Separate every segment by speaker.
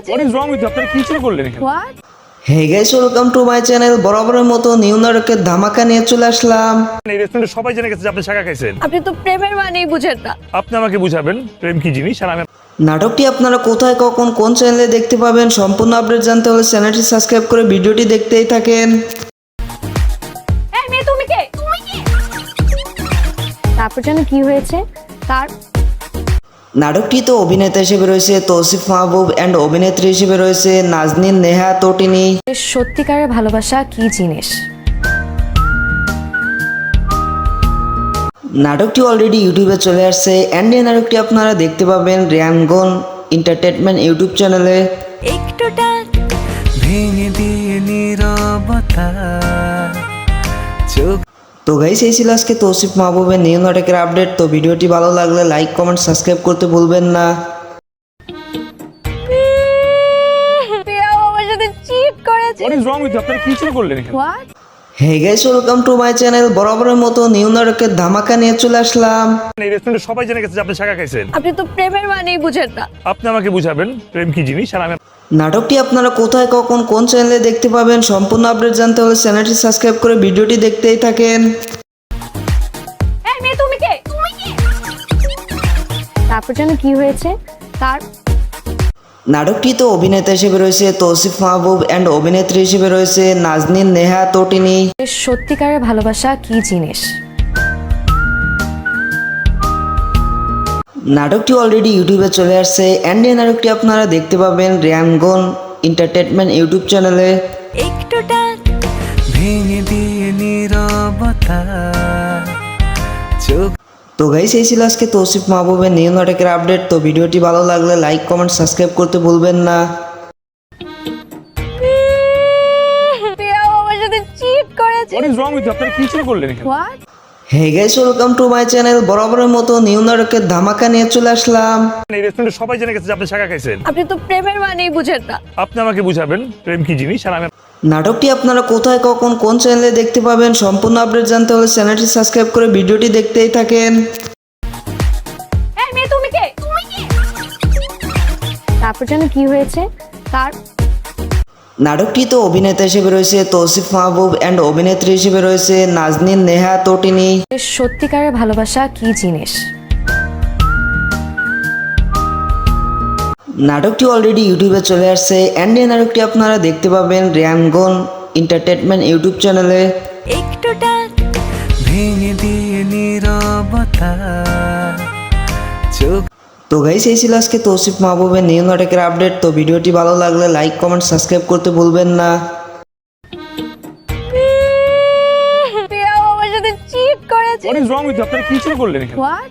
Speaker 1: What is wrong with you? আপনারা কি শুরু করলেন এখানে?
Speaker 2: What?
Speaker 3: Hey guys, welcome to my channel. বরাবরের মতো নিউ নাটকের ধামাকা নিয়ে চলে আসলাম।
Speaker 1: এই রেস্টুরেন্টে সবাই জেনে গেছে যে আপনি শাঁখা খাইছেন।
Speaker 2: আপনি তো প্রেমের মানেই বুঝেন না।
Speaker 1: আপনি আমাকে বুঝাবেন প্রেম কি জিনিস আর আমি
Speaker 3: নাটকটি আপনারা কোথায়, কখন, কোন চ্যানেলে দেখতে পাবেন সম্পূর্ণ আপডেট জানতে হলে চ্যানেলটি সাবস্ক্রাইব করে ভিডিওটি দেখতেই থাকেন।
Speaker 2: এই মেয়ে তুমি কে? তারপর জানো কি হয়েছে?
Speaker 3: নাটকটিতে অভিনেতা হিসেবে রয়েছে তৌসিফ মাহবুব অ্যান্ড অভিনেত্রী হিসেবে রয়েছে নাজনীন নেহা তটিনী।
Speaker 2: সত্যিকারের ভালোবাসা কি জিনিস?
Speaker 3: নাটকটি অলরেডি ইউটিউবে চলে আসছে অ্যান্ড এই নাটকটি আপনারা দেখতে পাবেন রিয়ানগন এন্টারটেনমেন্ট ইউটিউব চ্যানেলে।
Speaker 2: একটুটা
Speaker 4: ভেঙে দিয়ে নীরবতা চোখ।
Speaker 3: তো গাইস, এই ছিল আজকে তৌসিফ মাহবুবের নিউ নাটকের আপডেট। তো ভিডিওটি ভালো লাগলে লাইক, কমেন্ট, সাবস্ক্রাইব করতে ভুলবেন না।
Speaker 2: প্রিয়া আমার সাথে চিট করেছে।
Speaker 1: What is wrong with you? আপনারা কি শুরু করলেন এখানে?
Speaker 2: What?
Speaker 3: Hey guys, welcome to my channel. বরাবরের মতো নিউ নাটকের ধামাকা নিয়ে চলে আসলাম।
Speaker 1: এই রেস্টুরেন্টে সবাই জেনে গেছে যে আপনি শাঁখা খাইছেন।
Speaker 2: আপনি তো প্রেমের মানেই বুঝেন না।
Speaker 1: আপনি আমাকে বুঝাবেন প্রেম কি জিনিস আর আমি
Speaker 3: নাটকটি আপনারা কোথায়, কখন, কোন চ্যানেলে দেখতে পাবেন সম্পূর্ণ আপডেট জানতে হলে চ্যানেলটি সাবস্ক্রাইব করে ভিডিওটি দেখতেই থাকেন।
Speaker 2: এই মেয়ে তুমি কে? তারপর জানো কি হয়েছে?
Speaker 3: নাটকটিতে অভিনেতা হিসেবে রয়েছে তৌসিফ মাহবুব অ্যান্ড অভিনেত্রী হিসেবে রয়েছে নাজনীন নেহা তটিনী।
Speaker 2: সত্যিকারের ভালোবাসা কি জিনিস?
Speaker 3: নাটকটি অলরেডি ইউটিউবে চলে আসছে অ্যান্ড এই নাটকটি আপনারা দেখতে পাবেন রিয়ানগন এন্টারটেনমেন্ট ইউটিউব চ্যানেলে।
Speaker 2: একটুটা
Speaker 4: ভেঙে দিয়ে নীরবতা চোখ।
Speaker 3: তো গাইস, এই ছিল আজকে তৌসিফ মাহবুবের নিউ নাটকের আপডেট। তো ভিডিওটি ভালো লাগলে লাইক, কমেন্ট, সাবস্ক্রাইব করতে ভুলবেন না।
Speaker 2: প্রিয়া আমার সাথে চিট করেছে।
Speaker 1: What is wrong with you? আপনারা কি শুরু করলেন এখানে?
Speaker 2: What?
Speaker 3: Hey guys, welcome to my channel. বরাবরের মতো নিউ নাটকের ধামাকা নিয়ে চলে আসলাম।
Speaker 1: এই রেস্টুরেন্টে সবাই জেনে গেছে যে আপনি শাঁখা খাইছেন।
Speaker 2: আপনি তো প্রেমের মানেই বুঝেন না।
Speaker 1: আপনি আমাকে বুঝাবেন প্রেম কি জিনিস আর আমি
Speaker 3: নাটকটি আপনারা কোথায়, কখন, কোন চ্যানেলে দেখতে পাবেন সম্পূর্ণ আপডেট জানতে হলে চ্যানেলটি সাবস্ক্রাইব করে ভিডিওটি দেখতেই থাকেন।
Speaker 2: এই মেয়ে তুমি কে? তারপর জানো কি হয়েছে?
Speaker 3: নাটকটিতে অভিনেতা হিসেবে রয়েছে তৌসিফ মাহবুব অ্যান্ড অভিনেত্রী হিসেবে রয়েছে নাজনীন নেহা তটিনী।
Speaker 2: সত্যিকারের ভালোবাসা কি জিনিস?
Speaker 3: নাটকটি অলরেডি ইউটিউবে চলে আসছে অ্যান্ড এই নাটকটি আপনারা দেখতে পাবেন রিয়ানগন এন্টারটেনমেন্ট ইউটিউব চ্যানেলে।
Speaker 2: একটুটা
Speaker 4: ভেঙে দিয়ে নীরবতা চোখ।
Speaker 3: তো গাইস, এই ছিল আজকে তৌসিফ মাহবুবের নিউ নাটকের আপডেট। তো ভিডিওটি ভালো লাগলে লাইক, কমেন্ট, সাবস্ক্রাইব করতে ভুলবেন না।
Speaker 2: প্রিয়া আমার সাথে চিট করেছে।
Speaker 1: What is wrong with you? আপনারা কি শুরু করলেন এখানে?
Speaker 2: What?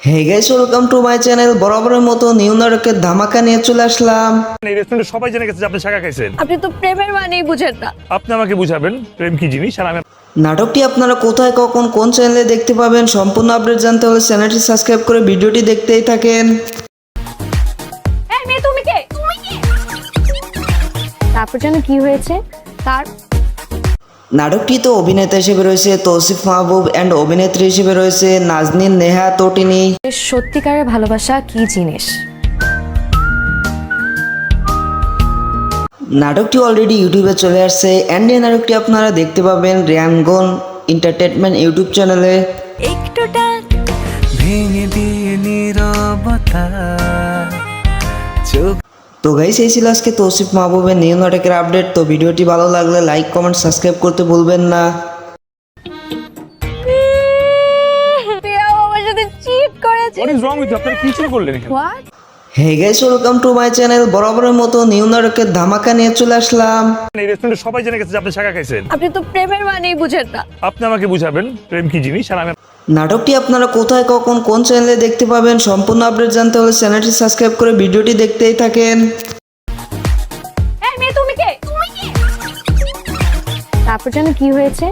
Speaker 3: Hey guys, welcome to my channel. বরাবরের মতো নিউ নাটকের ধামাকা নিয়ে চলে আসলাম।
Speaker 1: এই রেস্টুরেন্টে সবাই জেনে গেছে যে আপনি শাঁখা খাইছেন।
Speaker 2: আপনি তো প্রেমের মানেই বুঝেন না।
Speaker 1: আপনি আমাকে বুঝাবেন প্রেম কি জিনিস আর আমি
Speaker 3: নাটকটি আপনারা কোথায়, কখন, কোন চ্যানেলে দেখতে পাবেন সম্পূর্ণ আপডেট জানতে হলে চ্যানেলটি সাবস্ক্রাইব করে ভিডিওটি দেখতেই থাকেন।
Speaker 2: এই মেয়ে তুমি কে? তারপর জানো কি হয়েছে?
Speaker 3: নাটকটিতে অভিনেতা হিসেবে রয়েছে তৌসিফ মাহবুব অ্যান্ড অভিনেত্রী হিসেবে রয়েছে নাজনীন নেহা তটিনী।
Speaker 2: সত্যিকারের ভালোবাসা কি জিনিস?
Speaker 3: নাটকটি অলরেডি ইউটিউবে চলে আসছে অ্যান্ড এই নাটকটি আপনারা দেখতে পাবেন রিয়ানগন এন্টারটেনমেন্ট ইউটিউব চ্যানেলে।
Speaker 2: একটুটা
Speaker 4: ভেঙে দিয়ে নীরবতা চোখ।
Speaker 3: তো গাইস, এই ছিল আজকে তৌসিফ মাহবুবের নিউ নাটকের আপডেট। তো ভিডিওটি ভালো লাগলে লাইক, কমেন্ট, সাবস্ক্রাইব করতে ভুলবেন না।
Speaker 2: প্রিয়া আমার সাথে চিট করেছে।
Speaker 1: What is wrong with you? আপনারা কি শুরু করলেন এখানে?
Speaker 2: What?
Speaker 3: Hey guys, welcome to my channel. বরাবরের মতো নিউ নাটকের ধামাকা নিয়ে চলে আসলাম।
Speaker 1: এই রেস্টুরেন্টে সবাই জেনে গেছে যে আপনি শাঁখা খাইছেন।
Speaker 2: আপনি তো প্রেমের মানেই বুঝেন না।
Speaker 1: আপনি আমাকে বুঝাবেন প্রেম কি জিনিস আর আমি
Speaker 3: নাটকটি আপনারা কোথায়, কখন, কোন চ্যানেলে দেখতে পাবেন সম্পূর্ণ আপডেট জানতে হলে চ্যানেলটি সাবস্ক্রাইব করে ভিডিওটি দেখতেই থাকেন।
Speaker 2: এই মেয়ে তুমি কে? তারপর জানো কি হয়েছে?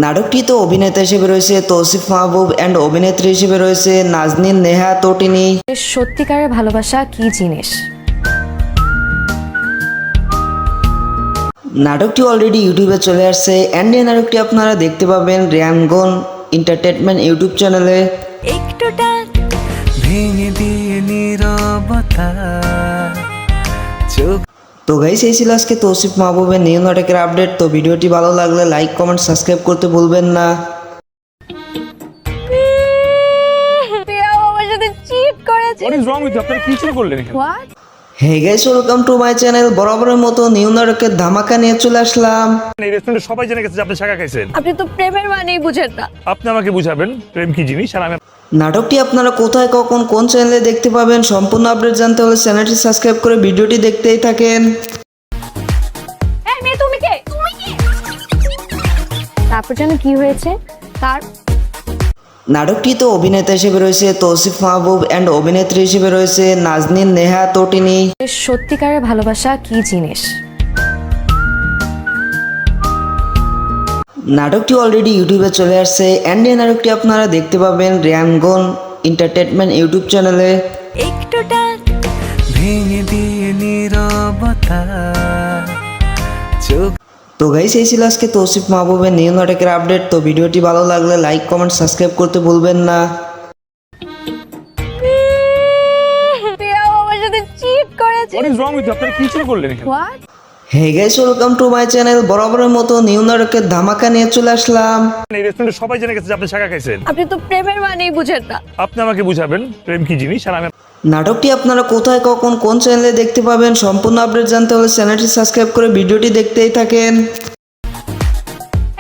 Speaker 3: নাটকটিতে অভিনেতা হিসেবে রয়েছে তৌসিফ মাহবুব অ্যান্ড অভিনেত্রী হিসেবে রয়েছে নাজনীন নেহা তটিনী।
Speaker 2: সত্যিকারের ভালোবাসা কি জিনিস?
Speaker 3: নাটকটি অলরেডি ইউটিউবে চলে আসছে অ্যান্ড এই নাটকটি আপনারা দেখতে পাবেন রিয়ানগন এন্টারটেনমেন্ট ইউটিউব চ্যানেলে।
Speaker 2: একটুটা
Speaker 4: ভেঙে দিয়ে নীরবতা চোখ
Speaker 3: তো গাইস এই ছিল আজকে তৌসিফ মাহবুবের নিউ নাটকের আপডেট। তো ভিডিওটি ভালো লাগলে লাইক কমেন্ট সাবস্ক্রাইব করতে ভুলবেন না।
Speaker 2: প্রিয়া আমার সাথে চিট করেছে।
Speaker 1: হোয়াট ইজ রং উইথ আপনারা কি শুরু করলেন এখানে?
Speaker 2: What?
Speaker 3: Hey guys welcome to my channel. বরাবরের মতো নিউ নাটকের ধামাকা নিয়ে চলে আসলাম।
Speaker 1: এই রেস্টুরেন্টে সবাই জেনে গেছে যে আপনি শাখা খাইছেন।
Speaker 2: আপনি তো প্রেমের মানেই বুঝেন না।
Speaker 1: আপনি আমাকে বুঝাবেন প্রেম কি জিনিস আর আমি
Speaker 3: নাটকটি আপনারা কোথায় কখন কোন চ্যানেলে দেখতে পাবেন সম্পূর্ণ আপডেট জানতে হলে চ্যানেলটি সাবস্ক্রাইব করে ভিডিওটি দেখতেই থাকেন।
Speaker 2: এই মেয়ে তুমি কে? তারপর জানো কি হয়েছে?
Speaker 3: নাটকটিতে অভিনেতা হিসেবে রয়েছে তৌসিফ মাহবুব অ্যান্ড অভিনেত্রী হিসেবে রয়েছে নাজনীন নেহা তটিনী।
Speaker 2: সত্যিকারের ভালোবাসা কি জিনিস?
Speaker 3: নাটকটি অলরেডি ইউটিউবে চলে আসছে অ্যান্ড এই নাটকটি আপনারা দেখতে পাবেন রিয়ানগন এন্টারটেনমেন্ট ইউটিউব চ্যানেলে।
Speaker 4: ভেঙে দিয়ে নীরবতা চোখ
Speaker 3: তো গাইস এই ছিল আজকে তৌসিফ মাহবুবের নিউ নাটকের আপডেট। তো ভিডিওটি ভালো লাগলে লাইক কমেন্ট সাবস্ক্রাইব করতে ভুলবেন না।
Speaker 2: প্রিয়া আমার সাথে চিট করেছে।
Speaker 1: হোয়াট ইজ রং উইথ আপনারা কি শুরু করলেন এখানে?
Speaker 2: What?
Speaker 3: Hey guys welcome to my channel. বরাবরের মতো নিউ নাটকের ধামাকা নিয়ে চলে আসলাম।
Speaker 1: এই রেস্টুরেন্টে সবাই জেনে গেছে যে আপনি শাখা খাইছেন।
Speaker 2: আপনি তো প্রেমের মানেই বুঝেন না।
Speaker 1: আপনি আমাকে বুঝাবেন প্রেম কি জিনিস আর আমি
Speaker 3: নাটকটি আপনারা কোথায় কখন কোন চ্যানেলে দেখতে পাবেন সম্পূর্ণ আপডেট জানতে হলে চ্যানেলটি সাবস্ক্রাইব করে ভিডিওটি দেখতেই থাকেন।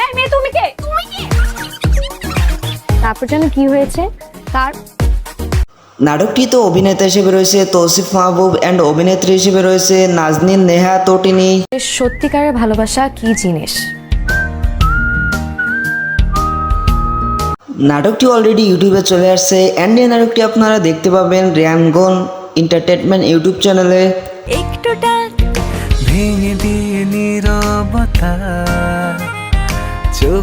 Speaker 2: এই মেয়ে তুমি কে? তারপর জানো কি হয়েছে?
Speaker 3: নাটকটিতে অভিনেতা হিসেবে রয়েছে তৌসিফ মাহবুব অ্যান্ড অভিনেত্রী হিসেবে রয়েছে নাজনীন নেহা তটিনী।
Speaker 2: সত্যিকারের ভালোবাসা কি জিনিস?
Speaker 3: নাটকটি অলরেডি ইউটিউবে চলে আসছে অ্যান্ড এই নাটকটি আপনারা দেখতে পাবেন রিয়ানগন এন্টারটেনমেন্ট ইউটিউব চ্যানেলে।
Speaker 4: ভেঙে দিয়ে নীরবতা চোখ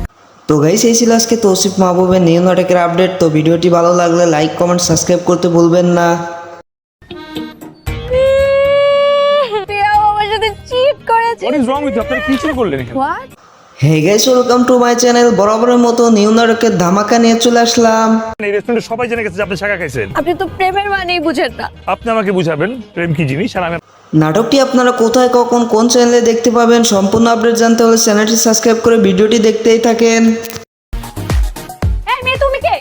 Speaker 3: তো গাইস এই ছিল আজকে তৌসিফ মাহবুবের নিউ নাটকের আপডেট। তো ভিডিওটি ভালো লাগলে লাইক কমেন্ট সাবস্ক্রাইব করতে ভুলবেন না।
Speaker 2: প্রিয়া আমার সাথে চিট করেছে।
Speaker 1: হোয়াট ইজ রং উইথ আপনারা কি শুরু করলেন এখানে?
Speaker 2: What?
Speaker 3: Hey guys welcome to my channel. বরাবরের মতো নিউ নাটকের ধামাকা নিয়ে চলে আসলাম।
Speaker 1: এই রেস্টুরেন্টে সবাই জেনে গেছে যে আপনি শাখা খাইছেন।
Speaker 2: আপনি তো প্রেমের মানেই বুঝেন না।
Speaker 1: আপনি আমাকে বুঝাবেন প্রেম কি জিনিস আর আমি
Speaker 3: নাটকটি আপনারা কোথায় কখন কোন চ্যানেলে দেখতে পাবেন সম্পূর্ণ আপডেট জানতে হলে চ্যানেলটি সাবস্ক্রাইব করে ভিডিওটি দেখতেই থাকেন।
Speaker 2: এই মেয়ে তুমি কে?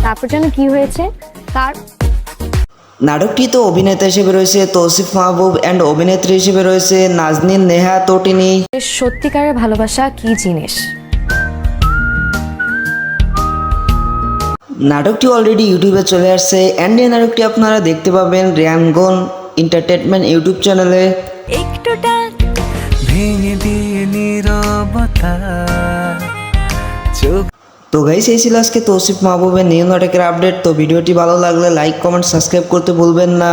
Speaker 2: তারপর জানো কি হয়েছে?
Speaker 3: নাটকটিতে অভিনেতা হিসেবে রয়েছে তৌসিফ মাহবুব অ্যান্ড অভিনেত্রী হিসেবে রয়েছে নাজনীন নেহা তটিনী।
Speaker 2: সত্যিকারের ভালোবাসা কি জিনিস?
Speaker 3: নাটকটি অলরেডি ইউটিউবে চলে আসছে অ্যান্ড এই নাটকটি আপনারা দেখতে পাবেন রিয়ানগন এন্টারটেনমেন্ট ইউটিউব চ্যানেলে।
Speaker 4: ভেঙে দিয়ে নীরবতা চোখ
Speaker 3: তো গাইস এই ছিল আজকে তৌসিফ মাহবুবের নিউ নাটকের আপডেট। তো ভিডিওটি ভালো লাগলে লাইক কমেন্ট সাবস্ক্রাইব করতে ভুলবেন না।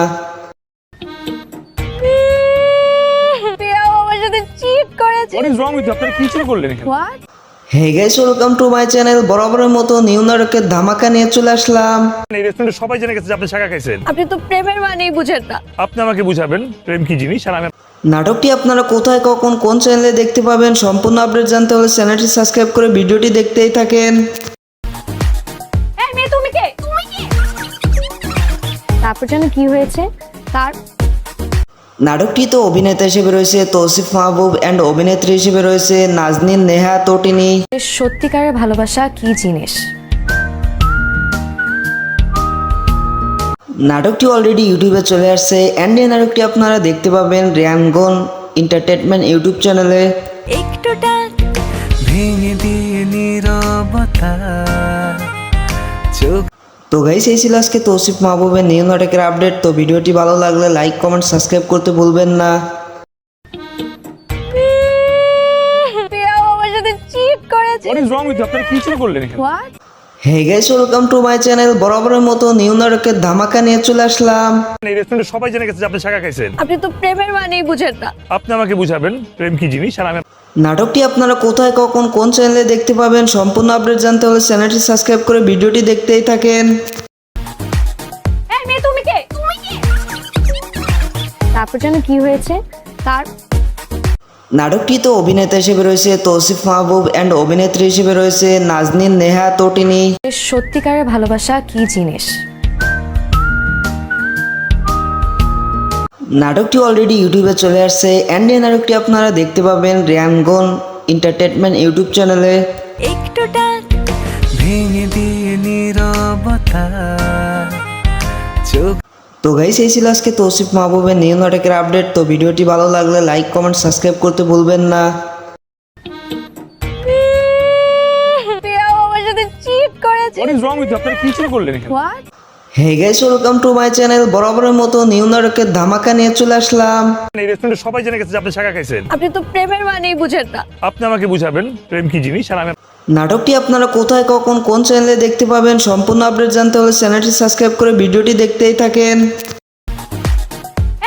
Speaker 2: প্রিয়া আমার সাথে চিট করেছে।
Speaker 1: হোয়াট ইজ রং উইথ আপনারা কি শুরু করলেন এখানে?
Speaker 2: What?
Speaker 3: Hey guys welcome to my channel. বরাবরের মতো নিউ নাটকের ধামাকা নিয়ে চলে আসলাম।
Speaker 1: এই রেস্টুরেন্টে সবাই জেনে গেছে যে আপনি শাখা খাইছেন।
Speaker 2: আপনি তো প্রেমের মানেই বুঝেন না।
Speaker 1: আপনি আমাকে বুঝাবেন প্রেম কি জিনিস আর আমি
Speaker 3: নাটকটি আপনারা কোথায় কখন কোন চ্যানেলে দেখতে পাবেন সম্পূর্ণ আপডেট জানতে হলে চ্যানেলটি সাবস্ক্রাইব করে ভিডিওটি দেখতেই থাকেন।
Speaker 2: এই মেয়ে তুমি কে? তারপর জানো কি হয়েছে?
Speaker 3: নাটকটিতে অভিনেতা হিসেবে রয়েছে তৌসিফ মাহবুব অ্যান্ড অভিনেত্রী হিসেবে রয়েছে নাজনীন নেহা তটিনী।
Speaker 2: সত্যিকারের ভালোবাসা কি জিনিস?
Speaker 3: নাটকটি অলরেডি ইউটিউবে চলে আসছে অ্যান্ড এই নাটকটি আপনারা দেখতে পাবেন রিয়ানগন এন্টারটেনমেন্ট ইউটিউব চ্যানেলে।
Speaker 4: ভেঙে দিয়ে নীরবতা চোখ
Speaker 3: তো গাইস এই ছিল আজকে তৌসিফ মাহবুবের নিউ নাটকের আপডেট। তো ভিডিওটি ভালো লাগলে লাইক কমেন্ট সাবস্ক্রাইব করতে ভুলবেন না।
Speaker 2: প্রিয়া আমার সাথে চিট করেছে।
Speaker 1: হোয়াট ইজ রং উইথ আপনারা কি শুরু করলেন এখানে?
Speaker 2: What?
Speaker 3: Hey guys welcome to my channel. বরাবরের মতো নিউ নাটকের ধামাকা নিয়ে চলে আসলাম।
Speaker 1: এই রেস্টুরেন্টে সবাই জেনে গেছে যে আপনি শাখা খাইছেন।
Speaker 2: আপনি তো প্রেমের মানেই বুঝেন না।
Speaker 1: আপনি আমাকে বুঝাবেন প্রেম কি জিনিস আর আমি
Speaker 3: নাটকটি আপনারা কোথায় কখন কোন চ্যানেলে দেখতে পাবেন সম্পূর্ণ আপডেট জানতে হলে চ্যানেলটি সাবস্ক্রাইব করে ভিডিওটি দেখতেই থাকেন।
Speaker 2: এই মেয়ে তুমি কে? তারপর জানো কি হয়েছে?
Speaker 3: নাটকটিতে অভিনেতা হিসেবে রয়েছে তৌসিফ মাহবুব অ্যান্ড অভিনেত্রী হিসেবে রয়েছে নাজনীন নেহা তটিনী।
Speaker 2: সত্যিকারের ভালোবাসা কি জিনিস?
Speaker 3: নাটকটি অলরেডি ইউটিউবে চলে আসছে অ্যান্ড এই নাটকটি আপনারা দেখতে পাবেন রিয়ানগন এন্টারটেনমেন্ট ইউটিউব চ্যানেলে।
Speaker 4: ভেঙে দিয়ে নীরবতা চোখ
Speaker 3: তো গাইস, এই ছিল আজকে তৌসিফ মাহবুবের নিউ নাটকের আপডেট। তো ভিডিওটি ভালো লাগলে লাইক কমেন্ট সাবস্ক্রাইব করতে ভুলবেন না।
Speaker 2: প্রিয়া আমার সাথে চিট করেছে।
Speaker 1: হোয়াট ইজ রং উইথ আপনারা কি শুরু করলেন এখানে?
Speaker 2: What?
Speaker 3: Hey guys, welcome to my channel. বরাবরের মতো নিউ নাটকের ধামাকা নিয়ে চলে আসলাম।
Speaker 1: এই রেস্টুরেন্টে সবাই জেনে গেছে যে আপনি শাখা খাইছেন।
Speaker 2: আপনি তো প্রেমের মানেই বুঝেন না।
Speaker 1: আপনি আমাকে বুঝাবেন প্রেম কি জিনিস, আর আমি
Speaker 3: নাটকটি আপনারা কোথায় কখন কোন চ্যানেলে দেখতে পাবেন সম্পূর্ণ আপডেট জানতে হলে চ্যানেলটি সাবস্ক্রাইব করে ভিডিওটি দেখতেই থাকেন।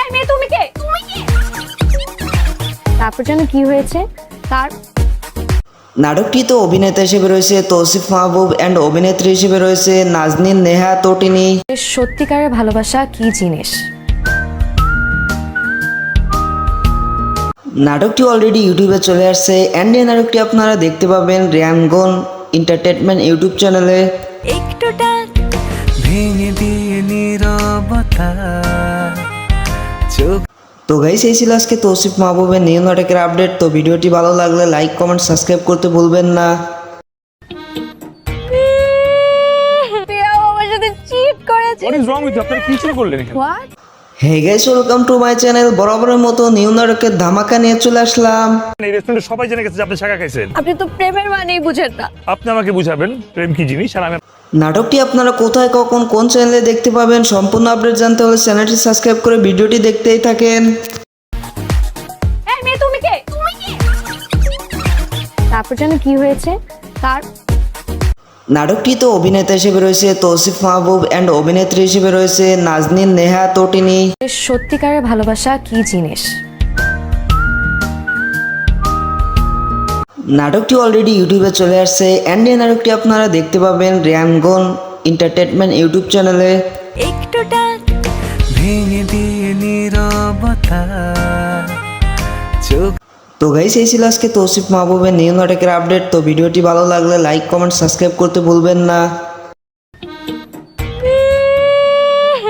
Speaker 2: এই মেয়ে, তুমি কে? তারপর জানো কি হয়েছে?
Speaker 3: নাটকটিতে অভিনেতা হিসেবে রয়েছে তৌসিফ মাহবুব অ্যান্ড অভিনেত্রী হিসেবে রয়েছে নাজনীন নেহা তটিনী।
Speaker 2: সত্যিকারের ভালোবাসা কি জিনিস?
Speaker 3: নাটকটি অলরেডি ইউটিউবে চলে আসছে অ্যান্ড এই নাটকটি আপনারা দেখতে পাবেন রিয়ানগন এন্টারটেনমেন্ট ইউটিউব চ্যানেলে।
Speaker 4: ভেঙে দিয়ে নীরবতা চোখ
Speaker 3: তো গাইস, এই ছিল আজকে তৌসিফ মাহবুবের নিউ নাটকের আপডেট। তো ভিডিওটি ভালো লাগলে লাইক কমেন্ট সাবস্ক্রাইব করতে ভুলবেন না।
Speaker 2: প্রিয়া আমার সাথে চিট করেছে।
Speaker 1: হোয়াট ইজ রং উইথ আপনারা কি শুরু করলেন এখানে?
Speaker 2: What?
Speaker 3: Hey guys, welcome to my channel. বরাবরের মতো নিউ নাটকের ধামাকা নিয়ে চলে আসলাম।
Speaker 1: এই রেস্টুরেন্টে সবাই জেনে গেছে যে আপনি শাখা খাইছেন।
Speaker 2: আপনি তো প্রেমের মানেই বুঝেন না।
Speaker 1: আপনি আমাকে বুঝাবেন প্রেম কি জিনিস, আর আমি
Speaker 3: নাটকটি আপনারা কোথায় কখন কোন চ্যানেলে দেখতে পাবেন সম্পূর্ণ আপডেট জানতে হলে চ্যানেলটি সাবস্ক্রাইব করে ভিডিওটি দেখতেই থাকেন।
Speaker 2: এই মেয়ে, তুমি কে? তারপর জানো কি হয়েছে?
Speaker 3: নাটকটিতে অভিনেতা হিসেবে রয়েছে তৌসিফ মাহবুব অ্যান্ড অভিনেত্রী হিসেবে রয়েছে নাজনীন নেহা তটিনী।
Speaker 2: সত্যিকারের ভালোবাসা কি জিনিস?
Speaker 3: নাটকটি অলরেডি ইউটিউবে চলে আসছে অ্যান্ড এই নাটকটি আপনারা দেখতে পাবেন রিয়ানগন এন্টারটেনমেন্ট ইউটিউব চ্যানেলে।
Speaker 4: ভেঙে দিয়ে নীরবতা চোখ
Speaker 3: তো গাইস, এই ছিল আজকে তৌসিফ মাহবুবের নিউ নাটকের আপডেট। তো ভিডিওটি ভালো লাগলে লাইক কমেন্ট সাবস্ক্রাইব করতে ভুলবেন না।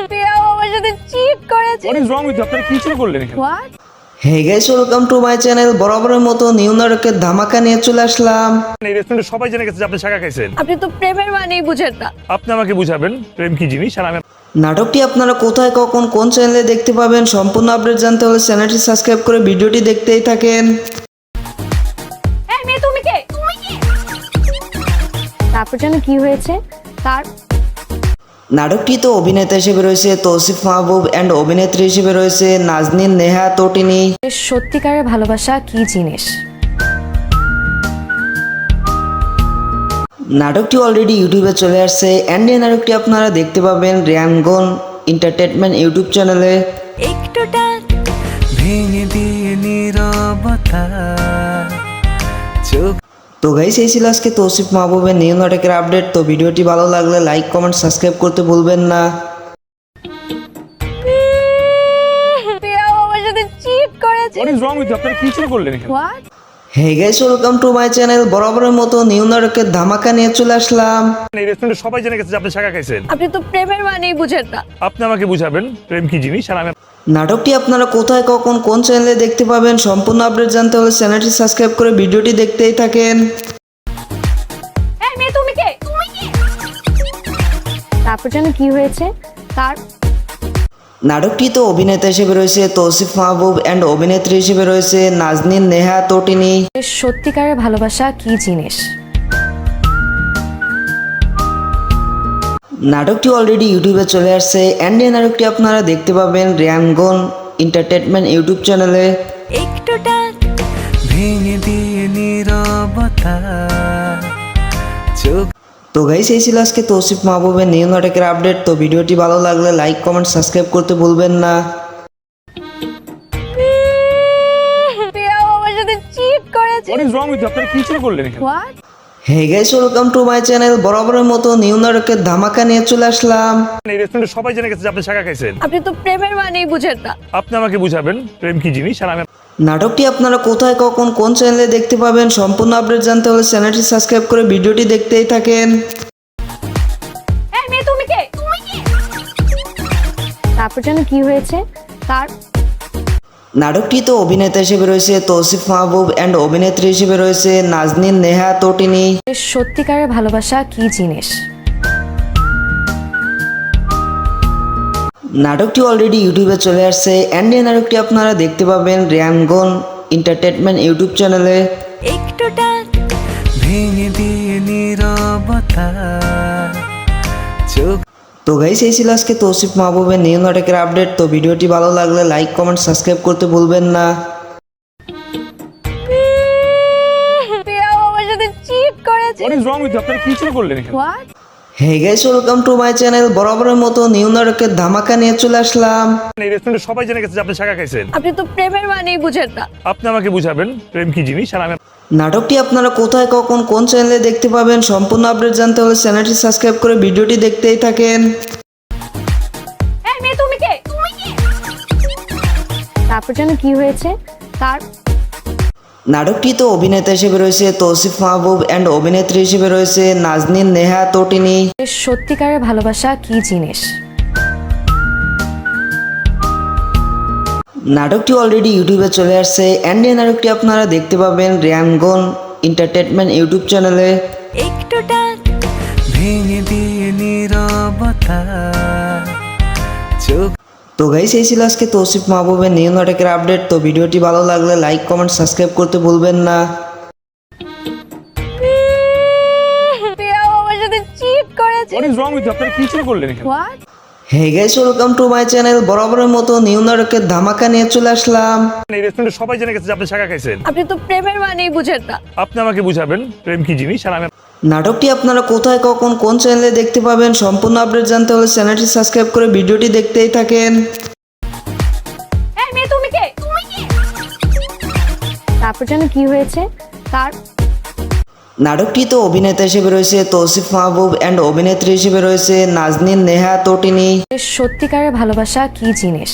Speaker 2: প্রিয়া আমার সাথে চিট করেছে।
Speaker 1: হোয়াট ইজ রং উইথ আপনারা কি শুরু করলেন এখানে?
Speaker 2: What?
Speaker 3: Hey guys, welcome to my channel. বরাবরের মতো নিউ নাটকের ধামাকা নিয়ে চলে আসলাম।
Speaker 1: এই রেস্টুরেন্টে সবাই জেনে গেছে যে আপনি শাখা খাইছেন।
Speaker 2: আপনি তো প্রেমের মানেই বুঝেন না।
Speaker 1: আপনি আমাকে বুঝাবেন প্রেম কি জিনিস, আর আমি
Speaker 3: নাটকটি আপনারা কোথায় কখন কোন চ্যানেলে দেখতে পাবেন সম্পূর্ণ আপডেট জানতে হলে চ্যানেলটি সাবস্ক্রাইব করে ভিডিওটি দেখতেই থাকেন।
Speaker 2: এই মেয়ে, তুমি কে? তারপর জানো কি হয়েছে?
Speaker 3: নাটকটিতে অভিনেতা হিসেবে রয়েছে তৌসিফ মাহবুব অ্যান্ড অভিনেত্রী হিসেবে রয়েছে নাজনীন নেহা তটিনী।
Speaker 2: সত্যিকারের ভালোবাসা কি জিনিস?
Speaker 3: নাটকটি অলরেডি ইউটিউবে চলে আসছে অ্যান্ড এই নাটকটি আপনারা দেখতে পাবেন রিয়ানগন এন্টারটেনমেন্ট ইউটিউব চ্যানেলে।
Speaker 4: ভেঙে দিয়ে নীরবতা চোখ
Speaker 3: তো গাইস, এই ছিল আজকে তৌসিফ মাহবুবের নিউ নাটকের আপডেট। তো ভিডিওটি ভালো লাগলে লাইক কমেন্ট সাবস্ক্রাইব করতে ভুলবেন না।
Speaker 2: প্রিয়া আমার সাথে চিট করেছে।
Speaker 1: হোয়াট ইজ রং উইথ আপনারা কি শুরু করলেন এখানে?
Speaker 2: What?
Speaker 3: Hey guys, welcome to my channel. বরাবরের মতো নিউ নাটকের ধামাকা নিয়ে চলে আসলাম।
Speaker 1: এই রেস্টুরেন্টে সবাই জেনে গেছে যে আপনি শাখা খাইছেন।
Speaker 2: আপনি তো প্রেমের মানেই বুঝেন না।
Speaker 1: আপনি আমাকে বুঝাবেন প্রেম কি জিনিস, আর আমি
Speaker 3: নাটকটি আপনারা কোথায় কখন কোন চ্যানেলে দেখতে পাবেন সম্পূর্ণ আপডেট জানতে হলে চ্যানেলটি সাবস্ক্রাইব করে ভিডিওটি দেখতেই থাকেন।
Speaker 2: এই মেয়ে, তুমি কে? তারপর জানো কি হয়েছে?
Speaker 3: নাটকটিতে অভিনেতা হিসেবে রয়েছে তৌসিফ মাহবুব অ্যান্ড অভিনেত্রী হিসেবে রয়েছে নাজনীন নেহা তটিনী।
Speaker 2: সত্যিকারের ভালোবাসা কি জিনিস?
Speaker 3: নাটকটি অলরেডি ইউটিউবে চলে আসছে অ্যান্ড এই নাটকটি আপনারা দেখতে পাবেন রিয়ানগন এন্টারটেনমেন্ট ইউটিউব চ্যানেলে।
Speaker 4: ভেঙে দিয়ে নীরবতা চোখ
Speaker 3: তো গাইস, এই ছিল আজকে তৌসিফ মাহবুবের নিউ নাটকের আপডেট। তো ভিডিওটি ভালো লাগলে লাইক কমেন্ট সাবস্ক্রাইব করতে ভুলবেন না।
Speaker 2: প্রিয়া আমার সাথে চিট করেছে।
Speaker 1: হোয়াট ইজ রং উইথ আপনারা কি শুরু করলেন এখানে?
Speaker 2: What?
Speaker 3: Hey guys, welcome to my channel. বরাবরের মতো নিউ নাটকের ধামাকা নিয়ে চলে আসলাম।
Speaker 1: এই রেস্টুরেন্টে সবাই জেনে গেছে যে আপনি শাখা খাইছেন।
Speaker 2: আপনি তো প্রেমের মানেই বুঝেন না।
Speaker 1: আপনি আমাকে বুঝাবেন প্রেম কি জিনিস, আর আমি
Speaker 3: নাটকটি আপনারা কোথায় কখন কোন চ্যানেলে দেখতে পাবেন সম্পূর্ণ আপডেট জানতে হলে চ্যানেলটি সাবস্ক্রাইব করে ভিডিওটি দেখতেই থাকেন।
Speaker 2: এই মেয়ে তুমি কে? তারপর যেন কি হয়েছে তার?
Speaker 3: নাটকটিতে অভিনেতা হিসেবে রয়েছে তৌসিফ মাহবুব অ্যান্ড অভিনেত্রী হিসেবে রয়েছে নাজনীন নেহা তটিনী।
Speaker 2: সত্যিকারের ভালোবাসা কি জিনিস?
Speaker 3: নাটকটি অলরেডি ইউটিউবে চলে আসছে অ্যান্ড এই নাটকটি আপনারা দেখতে পাবেন রিয়ানগন এন্টারটেনমেন্ট ইউটিউব চ্যানেলে।
Speaker 2: একটুটা
Speaker 4: ভেঙে দিয়ে নীরবতা চোখ
Speaker 3: তো গাইস এই ছিল আজকে তৌসিফ মাহবুবের নিউ নাটকের আপডেট। তো ভিডিওটি ভালো লাগলে লাইক কমেন্ট সাবস্ক্রাইব করতে ভুলবেন না।
Speaker 2: প্রিয়া আমার সাথে চিট করেছে।
Speaker 1: হোয়াট ইজ রং উইথ আপনারা কি শুরু করলেন এখানে?
Speaker 2: What?
Speaker 3: Hey guys welcome to my channel. বরাবরের মতো নিউ নাটকের ধামাকা নিয়ে চলে আসলাম।
Speaker 1: এই রেস্টুরেন্টে সবাই জেনে গেছে যে আপনি শাখা খাইছেন।
Speaker 2: আপনি তো প্রেমের মানেই বুঝেন না।
Speaker 1: আপনি আমাকে বুঝাবেন প্রেম কি জিনিস, আর আমি
Speaker 3: নাটকটি আপনারা কোথায় কখন কোন চ্যানেলে দেখতে পাবেন সম্পূর্ণ আপডেট জানতে হলে চ্যানেলটি সাবস্ক্রাইব করে ভিডিওটি দেখতেই থাকেন।
Speaker 2: এই মেয়ে তুমি কে? তারপর যেন কি হয়েছে তার?
Speaker 3: নাটকটিতে অভিনেতা হিসেবে রয়েছে তৌসিফ মাহবুব অ্যান্ড অভিনেত্রী হিসেবে রয়েছে নাজনীন নেহা তটিনী।
Speaker 2: সত্যিকারের ভালোবাসা কি জিনিস?
Speaker 3: নাটকটি অলরেডি ইউটিউবে চলে আসছে অ্যান্ড এই নাটকটি আপনারা দেখতে পাবেন রিয়ানগন এন্টারটেনমেন্ট ইউটিউব চ্যানেলে।
Speaker 2: একটুটা
Speaker 4: ভেঙে দিয়ে নীরবতা চোখ
Speaker 3: তো গাইস এই ছিল আজকে তৌসিফ মাহবুবের নিউ নাটকের আপডেট। তো ভিডিওটি ভালো লাগলে লাইক কমেন্ট সাবস্ক্রাইব করতে ভুলবেন না।
Speaker 2: প্রিয়া আমার সাথে চিট করেছে।
Speaker 1: হোয়াট ইজ রং উইথ আপনারা কি শুরু করলেন এখানে?
Speaker 2: What?
Speaker 3: Hey guys welcome to my channel. বরাবরের মতো নিউ নাটকের ধামাকা নিয়ে চলে আসলাম।
Speaker 1: এই রেস্টুরেন্টে সবাই জেনে গেছে যে আপনি শাখা খাইছেন।
Speaker 2: আপনি তো প্রেমের মানেই বুঝেন না।
Speaker 1: আপনি আমাকে বুঝাবেন প্রেম কি জিনিস, আর আমি
Speaker 3: নাটকটি আপনারা কোথায় কখন কোন চ্যানেলে দেখতে পাবেন সম্পূর্ণ আপডেট জানতে হলে চ্যানেলটি সাবস্ক্রাইব করে ভিডিওটি দেখতেই থাকেন।
Speaker 2: এই মেয়ে তুমি কে? তারপর যেন কি হয়েছে তার?
Speaker 3: নাটকটিতে অভিনেতা হিসেবে রয়েছে তৌসিফ মাহবুব অ্যান্ড অভিনেত্রী হিসেবে রয়েছে নাজনীন নেহা তটিনী।
Speaker 2: সত্যিকারের ভালোবাসা কি জিনিস?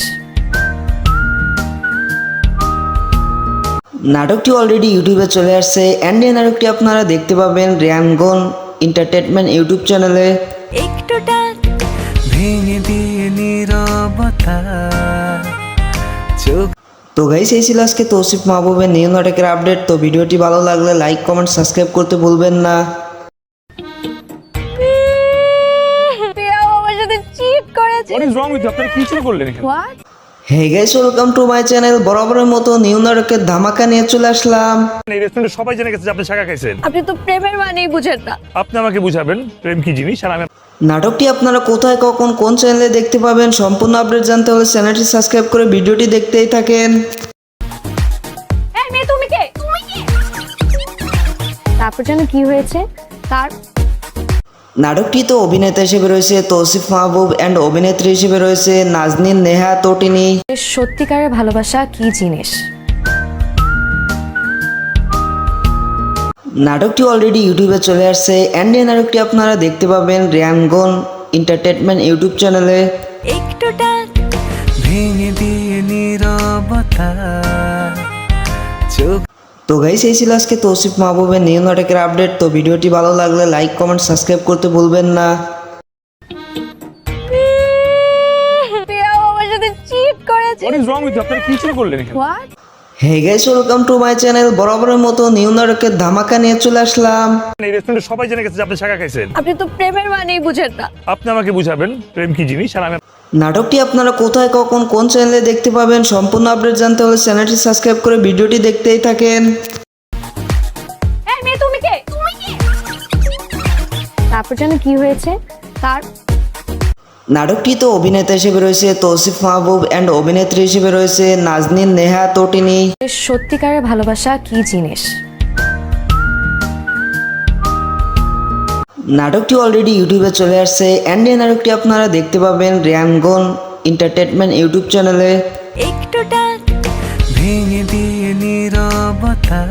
Speaker 3: নাটকটি অলরেডি ইউটিউবে চলে আসছে অ্যান্ড এই নাটকটি আপনারা দেখতে পাবেন রিয়ানগন এন্টারটেনমেন্ট ইউটিউব চ্যানেলে।
Speaker 2: একটুটা
Speaker 4: ভেঙে দিয়ে নীরবতা চোখ
Speaker 3: তো গাইস এই ছিল আজকে তৌসিফ মাহবুবের নিউ নাটকের আপডেট। তো ভিডিওটি ভালো লাগলে লাইক কমেন্ট সাবস্ক্রাইব করতে ভুলবেন না।
Speaker 2: প্রিয়া আমার সাথে চিট করেছে।
Speaker 1: হোয়াট ইজ রং উইথ আপনারা কি শুরু করলেন এখানে?
Speaker 2: What?
Speaker 3: Hey guys welcome to my channel. বরাবরের মতো নিউ নাটকের ধামাকা নিয়ে চলে আসলাম।
Speaker 1: এই রেস্টুরেন্টে সবাই জেনে গেছে যে আপনি শাখা খাইছেন।
Speaker 2: আপনি তো প্রেমের মানেই বুঝেন না।
Speaker 1: আপনি আমাকে বুঝাবেন প্রেম কি জিনিস, আর আমি
Speaker 3: নাটকটি আপনারা কোথায় কখন কোন চ্যানেলে দেখতে পাবেন সম্পূর্ণ আপডেট জানতে হলে চ্যানেলটি সাবস্ক্রাইব করে ভিডিওটি দেখতেই থাকেন।
Speaker 2: এই মেয়ে তুমি কে? তারপর যেন কি হয়েছে তার?
Speaker 3: নাটকটিতে অভিনেতা হিসেবে রয়েছে তৌসিফ মাহবুব অ্যান্ড অভিনেত্রী হিসেবে রয়েছে নাজনীন নেহা তটিনী।
Speaker 2: সত্যিকারের ভালোবাসা কি জিনিস?
Speaker 3: নাটকটি অলরেডি ইউটিউবে চলে আসছে অ্যান্ড এই নাটকটি আপনারা দেখতে পাবেন রিয়ানগন এন্টারটেনমেন্ট ইউটিউব চ্যানেলে।
Speaker 2: একটুটা
Speaker 4: ভেঙে দিয়ে নীরবতা চোখ
Speaker 3: তো গাইস এই ছিল আজকে তৌসিফ মাহবুবের নিউ নাটকের আপডেট। তো ভিডিওটি ভালো লাগলে লাইক কমেন্ট সাবস্ক্রাইব করতে ভুলবেন না।
Speaker 2: প্রিয়া আমার সাথে চিট করেছে।
Speaker 1: হোয়াট ইজ রং উইথ আপনারা কি শুরু করলেন এখানে?
Speaker 2: What?
Speaker 3: Hey guys welcome to my channel. বরাবরের মতো নিউ নাটকের ধামাকা নিয়ে চলে আসলাম।
Speaker 1: এই রেস্টুরেন্টে সবাই জেনে গেছে যে আপনি শাখা খাইছেন।
Speaker 2: আপনি তো প্রেমের মানেই বুঝেন না।
Speaker 1: আপনি আমাকে বুঝাবেন প্রেম কি জিনিস, আর আমি
Speaker 3: নাটকটি আপনারা কোথায় কখন কোন চ্যানেলে দেখতে পাবেন সম্পূর্ণ আপডেট জানতে হলে চ্যানেলটি সাবস্ক্রাইব করে ভিডিওটি দেখতেই থাকেন।
Speaker 2: এই মেয়ে তুমি কে? তারপর যেন কি হয়েছে তার?
Speaker 3: নাটকটিতে অভিনেতা হিসেবে রয়েছে তৌসিফ মাহবুব অ্যান্ড অভিনেত্রী হিসেবে রয়েছে নাজনীন নেহা তটিনী।
Speaker 2: সত্যিকারের ভালোবাসা কি জিনিস?
Speaker 3: নাটকটি অলরেডি ইউটিউবে চলে আসছে অ্যান্ড এই নাটকটি আপনারা দেখতে পাবেন রিয়ানগন এন্টারটেনমেন্ট ইউটিউব চ্যানেলে।
Speaker 2: একটুটা
Speaker 4: ভেঙে দিয়ে নীরবতা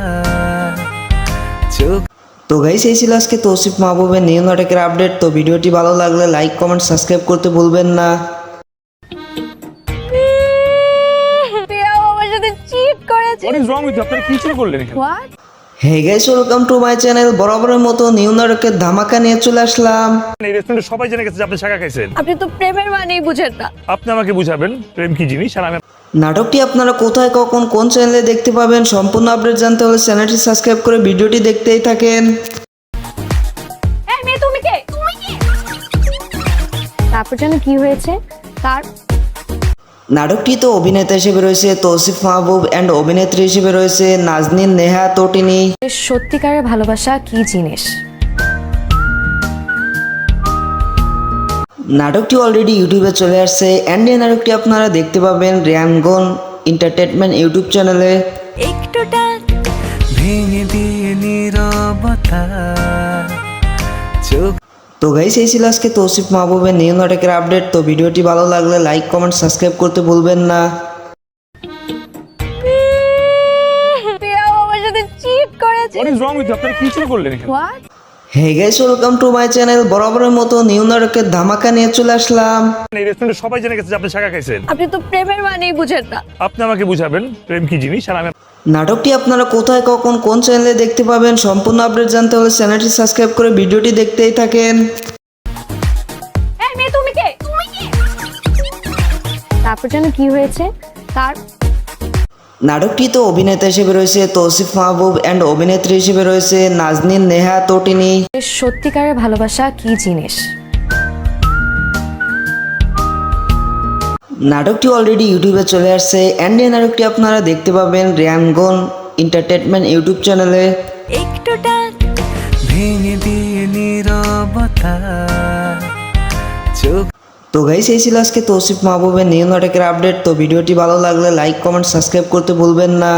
Speaker 4: চোখ
Speaker 3: তো গাইস এই ছিল আজকে তৌসিফ মাহবুবের নিউ নাটকের আপডেট। তো ভিডিওটি ভালো লাগলে লাইক কমেন্ট সাবস্ক্রাইব করতে ভুলবেন না।
Speaker 2: প্রিয়া আমার সাথে চিট করেছে।
Speaker 1: হোয়াট ইজ রং উইথ আপনারা কি শুরু করলেন এখানে?
Speaker 2: What?
Speaker 3: Hey guys, welcome to my channel. বরাবরের মতো নিউ নাটকের ধামাকা নিয়ে চলে আসলাম।
Speaker 1: এই রেস্টুরেন্টে সবাই জেনে গেছে যে আপনি শাঁখা খাইছেন।
Speaker 2: আপনি তো প্রেমের মানেই বুঝেন না।
Speaker 1: আপনি আমাকে বুঝাবেন প্রেম কি জিনিস, আর আমি
Speaker 3: নাটকটি আপনারা কোথায়, কখন, কোন চ্যানেলে দেখতে পাবেন সম্পূর্ণ আপডেট জানতে হলে চ্যানেলটি সাবস্ক্রাইব করে ভিডিওটি দেখতেই থাকেন।
Speaker 2: এই মেয়ে, তুমি কে? তারপর যেন কি হয়েছে তার?
Speaker 3: নাটকটিতে অভিনেতা হিসেবে রয়েছে তৌসিফ মাহবুব অ্যান্ড অভিনেত্রী হিসেবে রয়েছে নাজনীন নেহা তটিনী।
Speaker 2: সত্যিকারের ভালোবাসা কি জিনিস?
Speaker 3: নাটকটি অলরেডি ইউটিউবে চলে আসছে অ্যান্ড এই নাটকটি আপনারা দেখতে পাবেন রিয়ানগন এন্টারটেনমেন্ট ইউটিউব চ্যানেলে।
Speaker 2: একটুটা
Speaker 4: ভেঙে দিয়ে নীরবতা চোখ
Speaker 3: তো গাইস, এই ছিল আজকে তৌসিফ মাহবুবের নিউ নাটকের আপডেট। তো ভিডিওটি ভালো লাগলে লাইক, কমেন্ট, সাবস্ক্রাইব করতে ভুলবেন না।
Speaker 2: প্রিয়া আমার সাথে চিট করেছে।
Speaker 1: হোয়াট ইজ রং উইথ আপনারা কি শুরু করলেন এখানে?
Speaker 2: What?
Speaker 3: Hey guys, welcome to my channel. বরাবরের মতো নিউ নাটকের ধামাকা নিয়ে চলে আসলাম।
Speaker 1: এই রেস্টুরেন্টে সবাই জেনে গেছে যে আপনি শাঁখা খাইছেন।
Speaker 2: আপনি তো প্রেমের মানেই বুঝেন না।
Speaker 1: আপনি আমাকে বুঝাবেন প্রেম কি জিনিস, আর আমি
Speaker 3: নাটকটি আপনারা কোথায়, কখন, কোন চ্যানেলে দেখতে পাবেন সম্পূর্ণ আপডেট জানতে হলে চ্যানেলটি সাবস্ক্রাইব করে ভিডিওটি দেখতেই থাকেন।
Speaker 2: এই মেয়ে, তুমি কে? তারপর যেন কি হয়েছে তার?
Speaker 3: নাটকটিতে অভিনেতা হিসেবে রয়েছে তৌসিফ মাহবুব অ্যান্ড অভিনেত্রী হিসেবে রয়েছে নাজনীন নেহা তটিনী।
Speaker 2: সত্যিকারের ভালোবাসা কি জিনিস?
Speaker 3: নাটকটি অলরেডি ইউটিউবে চলে আসছে অ্যান্ড এই নাটকটি আপনারা দেখতে পাবেন রিয়ানগন এন্টারটেনমেন্ট ইউটিউব চ্যানেলে।
Speaker 2: একটুটা
Speaker 4: ভেঙে দিয়ে নীরবতা চোখ
Speaker 3: তো গাইস, এই ছিল আজকে তৌসিফ মাহবুবের নিউ নাটকের আপডেট। তো ভিডিওটি ভালো লাগলে লাইক, কমেন্ট, সাবস্ক্রাইব করতে ভুলবেন না।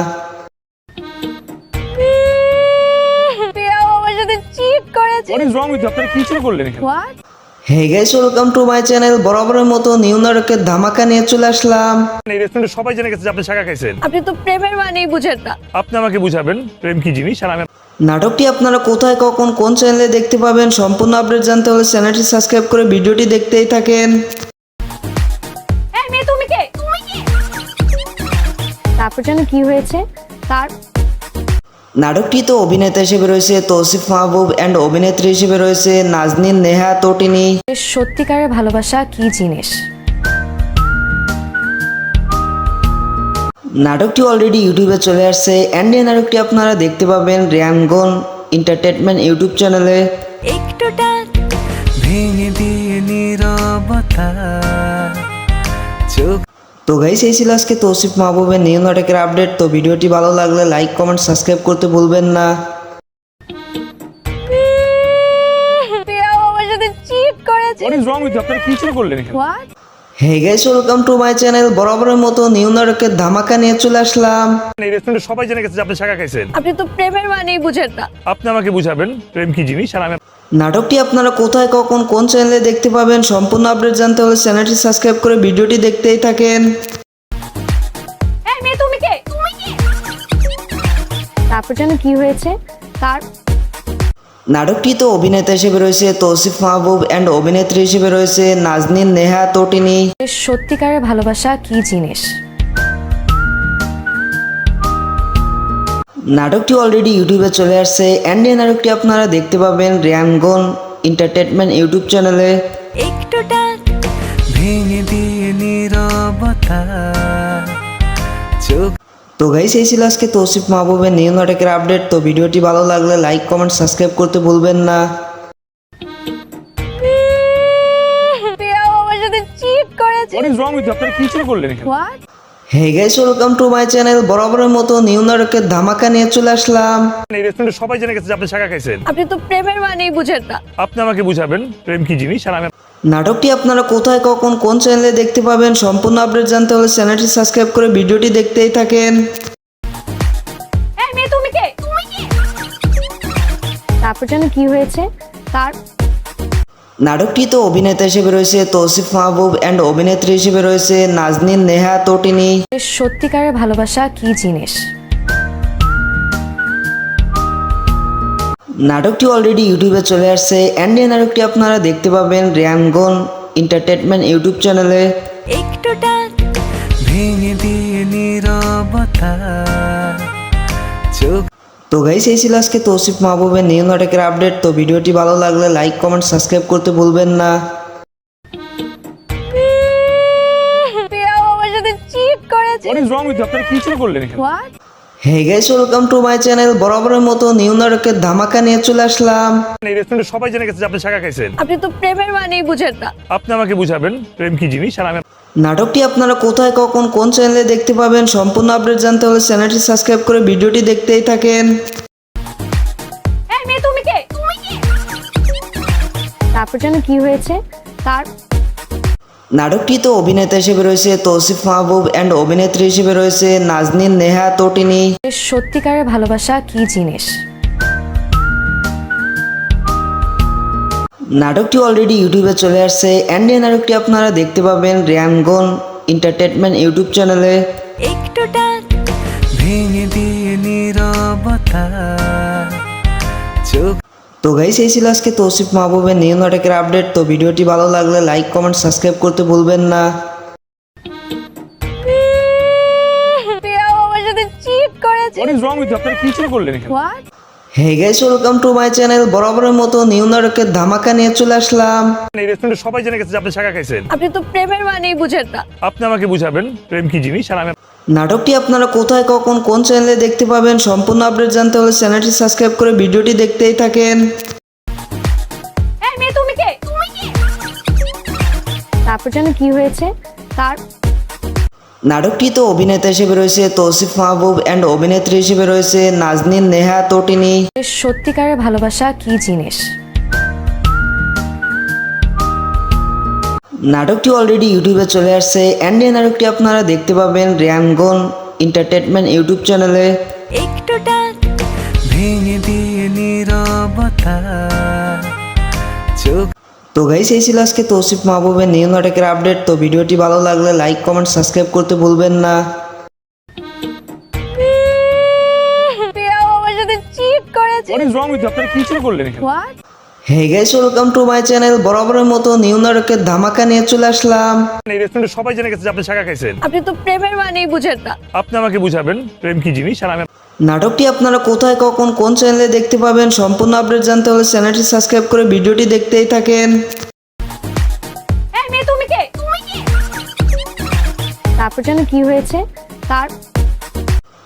Speaker 2: প্রিয়া আমার সাথে চিট করেছে।
Speaker 1: হোয়াট ইজ রং উইথ আপনারা কি শুরু করলেন এখানে?
Speaker 2: What?
Speaker 3: Hey guys, welcome to my channel. বরাবরের মতো নিউ নাটকের ধামাকা নিয়ে চলে আসলাম।
Speaker 1: এই রেস্টুরেন্টে সবাই জেনে গেছে যে আপনি শাঁখা খাইছেন।
Speaker 2: আপনি তো প্রেমের মানেই বুঝেন না।
Speaker 1: আপনি আমাকে বুঝাবেন প্রেম কি জিনিস, আর আমি
Speaker 3: নাটকটি আপনারা কোথায়, কখন, কোন চ্যানেলে দেখতে পাবেন সম্পূর্ণ আপডেট জানতে হলে চ্যানেলটি সাবস্ক্রাইব করে ভিডিওটি দেখতেই থাকেন।
Speaker 2: এই মেয়ে, তুমি কে? তারপর যেন কি হয়েছে তার?
Speaker 3: নাটকটিতে অভিনেতা হিসেবে রয়েছে তৌসিফ মাহবুব অ্যান্ড অভিনেত্রী হিসেবে রয়েছে নাজনীন নেহা তটিনী।
Speaker 2: সত্যিকারের ভালোবাসা কি জিনিস?
Speaker 3: নাটকটি অলরেডি ইউটিউবে চলে আসছে অ্যান্ড এই নাটকটি আপনারা দেখতে পাবেন রিয়ানগন এন্টারটেনমেন্ট ইউটিউব চ্যানেলে।
Speaker 2: একটুটা
Speaker 4: ভেঙে দিয়ে নীরবতা চোখ
Speaker 3: তো গাইস, এই ছিল আজকে তৌসিফ মাহবুবের নিউ নাটকের আপডেট। তো ভিডিওটি ভালো লাগলে লাইক, কমেন্ট, সাবস্ক্রাইব করতে ভুলবেন না।
Speaker 2: প্রিয়া আমার সাথে চিট করেছে।
Speaker 1: হোয়াট ইজ রং উইথ আপনারা কি শুরু করলেন এখানে?
Speaker 2: What?
Speaker 3: Hey guys, welcome to my channel. বরাবরের মতো নিউ নাটকের ধামাকা নিয়ে চলে আসলাম।
Speaker 1: এই রেস্টুরেন্টে সবাই জেনে গেছে যে আপনি শাঁখা খাইছেন।
Speaker 2: আপনি তো প্রেমের মানেই বুঝেন না।
Speaker 1: আপনি আমাকে বুঝাবেন প্রেম কি জিনিস, আর আমি
Speaker 3: নাটকটি আপনারা কোথায়, কখন, কোন চ্যানেলে দেখতে পাবেন সম্পূর্ণ আপডেট জানতে হলে চ্যানেলটি সাবস্ক্রাইব করে ভিডিওটি দেখতেই থাকেন।
Speaker 2: এই মেয়ে, তুমি কে? তারপর যেন কি হয়েছে তার?
Speaker 3: নাটকটিতে অভিনেতা হিসেবে রয়েছে তৌসিফ মাহবুব অ্যান্ড অভিনেত্রী হিসেবে রয়েছে নাজনীন নেহা তটিনী।
Speaker 2: সত্যিকারের ভালোবাসা কি জিনিস?
Speaker 3: নাটকটি অলরেডি ইউটিউবে চলে আসছে অ্যান্ড এই নাটকটি আপনারা দেখতে পাবেন রিয়ানগন এন্টারটেনমেন্ট ইউটিউব চ্যানেলে।
Speaker 2: একটুটা
Speaker 4: ভেঙে দিয়ে নীরবতা চোখ
Speaker 3: তো গাইস, এই ছিল আজকে তৌসিফ মাহবুবের নিউ নাটকের আপডেট। তো ভিডিওটি ভালো লাগলে লাইক, কমেন্ট, সাবস্ক্রাইব করতে ভুলবেন না।
Speaker 2: প্রিয়া আমার সাথে চিট করেছে।
Speaker 1: হোয়াট ইজ রং উইথ আপনারা কি শুরু করলেন এখানে?
Speaker 2: What?
Speaker 3: Hey guys, welcome to my channel. বরাবরের মতো নিউ নাটকের ধামাকা নিয়ে চলে আসলাম।
Speaker 1: এই রেস্টুরেন্টে সবাই জেনে গেছে যে আপনি শাঁখা খাইছেন।
Speaker 2: আপনি তো প্রেমের মানেই বুঝেন না।
Speaker 1: আপনি আমাকে বুঝাবেন প্রেম কি জিনিস, আর আমি
Speaker 3: নাটকটি আপনারা কোথায়, কখন, কোন চ্যানেলে দেখতে পাবেন সম্পূর্ণ আপডেট জানতে হলে চ্যানেলটি সাবস্ক্রাইব করে ভিডিওটি দেখতেই থাকেন।
Speaker 2: এই মেয়ে, তুমি কে? তারপর যেন কি হয়েছে তার?
Speaker 3: নাটকটিতে অভিনেতা হিসেবে রয়েছে তৌসিফ মাহবুব অ্যান্ড অভিনেত্রী হিসেবে রয়েছে নাজনীন নেহা তটিনী।
Speaker 2: সত্যিকারের ভালোবাসা কি জিনিস?
Speaker 3: নাটকটি অলরেডি ইউটিউবে চলে আসছে অ্যান্ড এই নাটকটি আপনারা দেখতে পাবেন রিয়ানগন এন্টারটেনমেন্ট ইউটিউব চ্যানেলে।
Speaker 2: একটুটা
Speaker 4: ভেঙে দিয়ে নীরবতা চোখ
Speaker 3: তো গাইস এই ছিল আজকে তৌসিফ মাহবুবের নিউ নাটকের আপডেট। তো ভিডিওটি ভালো লাগলে লাইক কমেন্ট সাবস্ক্রাইব করতে ভুলবেন না।
Speaker 2: প্রিয়াও আমার সাথে চিট করেছে।
Speaker 1: What is wrong with you? আপনারা কি শুরু করলেন এখানে?
Speaker 2: What?
Speaker 3: Hey guys welcome to my channel. বরাবরের মতো নিউ নাটকের ধামাকা নিয়ে চলে আসলাম।
Speaker 1: এই রেস্টুরেন্টে সবাই জেনে গেছে যে আপনি শাঁখা খাইছেন।
Speaker 2: আপনি তো প্রেমের মানেই বুঝেন না।
Speaker 1: আপনি আমাকে বুঝাবেন প্রেম কি জিনিস, আর আমি
Speaker 3: নাটকটি আপনারা কোথায় কখন কোন চ্যানেলে দেখতে পাবেন সম্পূর্ণ আপডেট জানতে হলে চ্যানেলটি সাবস্ক্রাইব করে ভিডিওটি দেখতেই থাকেন।
Speaker 2: এই মেয়ে তুমি কে? তারপর যেন কি হয়েছে?
Speaker 3: নাটকটিতে অভিনেতা হিসেবে রয়েছে তৌসিফ মাহবুব অ্যান্ড অভিনেত্রী হিসেবে রয়েছে নাজনীন নেহা তটিনী।
Speaker 2: সত্যিকারের ভালোবাসা কি জিনিস?
Speaker 3: নাটকটি অলরেডি ইউটিউবে চলে আসছে অ্যান্ড এই নাটকটি আপনারা দেখতে পাবেন রিয়ানগন এন্টারটেনমেন্ট ইউটিউব চ্যানেলে।
Speaker 2: একটুটা
Speaker 4: ভেঙে দিয়ে নীরবতা চোখ
Speaker 3: তো গাইস এই ছিল আজকে তৌসিফ মাহবুবের নিউ নাটকের আপডেট। তো ভিডিওটি ভালো লাগলে লাইক কমেন্ট সাবস্ক্রাইব করতে ভুলবেন না।
Speaker 2: প্রিয়াও আমার সাথে চিট করেছে।
Speaker 1: What is wrong with you? আপনারা কি শুরু করলেন এখানে?
Speaker 2: What?
Speaker 3: Hey guys welcome to my channel. বরাবরের মতো নিউ নাটকের ধামাকা নিয়ে চলে আসলাম।
Speaker 1: এই রেস্টুরেন্টে সবাই জেনে গেছে যে আপনি শাঁখা খাইছেন।
Speaker 2: আপনি তো প্রেমের মানেই বুঝেন না।
Speaker 1: আপনি আমাকে বুঝাবেন প্রেম কি জিনিস, আর আমি
Speaker 3: নাটকটি আপনারা কোথায় কখন কোন চ্যানেলে দেখতে পাবেন সম্পূর্ণ আপডেট জানতে হলে চ্যানেলটি সাবস্ক্রাইব করে ভিডিওটি দেখতেই থাকেন।
Speaker 2: এই মেয়ে তুমি কে? তারপর যেন কি হয়েছে?
Speaker 3: নাটকটিতে অভিনেতা হিসেবে রয়েছে তৌসিফ মাহবুব অ্যান্ড অভিনেত্রী হিসেবে রয়েছে নাজনীন নেহা তটিনী।
Speaker 2: সত্যিকারের ভালোবাসা কি জিনিস?
Speaker 3: নাটকটি অলরেডি ইউটিউবে চলে আসছে অ্যান্ড এই নাটকটি আপনারা দেখতে পাবেন রিয়ানগন এন্টারটেনমেন্ট ইউটিউব চ্যানেলে।
Speaker 2: একটুটা
Speaker 4: ভেঙে দিয়ে নীরবতা চোখ
Speaker 3: তো গাইস এই ছিল আজকে তৌসিফ মাহবুবের নিউ নাটকের আপডেট। তো ভিডিওটি ভালো লাগলে লাইক কমেন্ট সাবস্ক্রাইব করতে ভুলবেন না।
Speaker 2: প্রিয়াও আমার সাথে চিট করেছে।
Speaker 1: What is wrong with you? আপনারা কি শুরু করলেন এখানে?
Speaker 2: What?
Speaker 3: Hey guys welcome to my channel. বরাবরের মতো নিউ নাটকের ধামাকা নিয়ে চলে আসলাম।
Speaker 1: এই রেস্টুরেন্টে সবাই জেনে গেছে যে আপনি শাঁখা খাইছেন।
Speaker 2: আপনি তো প্রেমের মানেই বুঝেন না।
Speaker 1: আপনি আমাকে বুঝাবেন প্রেম কি জিনিস, আর আমি
Speaker 3: নাটকটি আপনারা কোথায় কখন কোন চ্যানেলে দেখতে পাবেন সম্পূর্ণ আপডেট জানতে হলে চ্যানেলটি সাবস্ক্রাইব করে ভিডিওটি দেখতেই থাকেন।
Speaker 2: এই মেয়ে তুমি কে? তারপর যেন কি হয়েছে?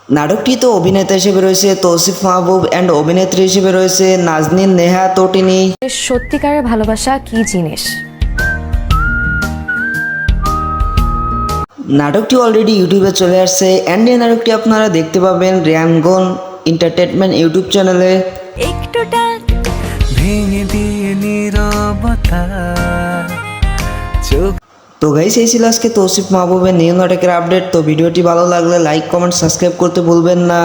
Speaker 3: নাটকটিতে অভিনেতা হিসেবে রয়েছে তৌসিফ মাহবুব অ্যান্ড অভিনেত্রী হিসেবে রয়েছে নাজনীন নেহা তটিনী।
Speaker 2: সত্যিকারের ভালোবাসা কি জিনিস?
Speaker 3: নাটকটি অলরেডি ইউটিউবে চলে আসছে অ্যান্ড এই নাটকটি আপনারা দেখতে পাবেন রিয়ানগন এন্টারটেনমেন্ট ইউটিউব চ্যানেলে।
Speaker 2: একটুটা
Speaker 4: ভেঙে দিয়ে নীরবতা চোখ
Speaker 3: তো গাইস এই ছিল আজকে তৌসিফ মাহবুবের নিউ নাটকের আপডেট। তো ভিডিওটি ভালো লাগলে লাইক কমেন্ট সাবস্ক্রাইব করতে ভুলবেন না।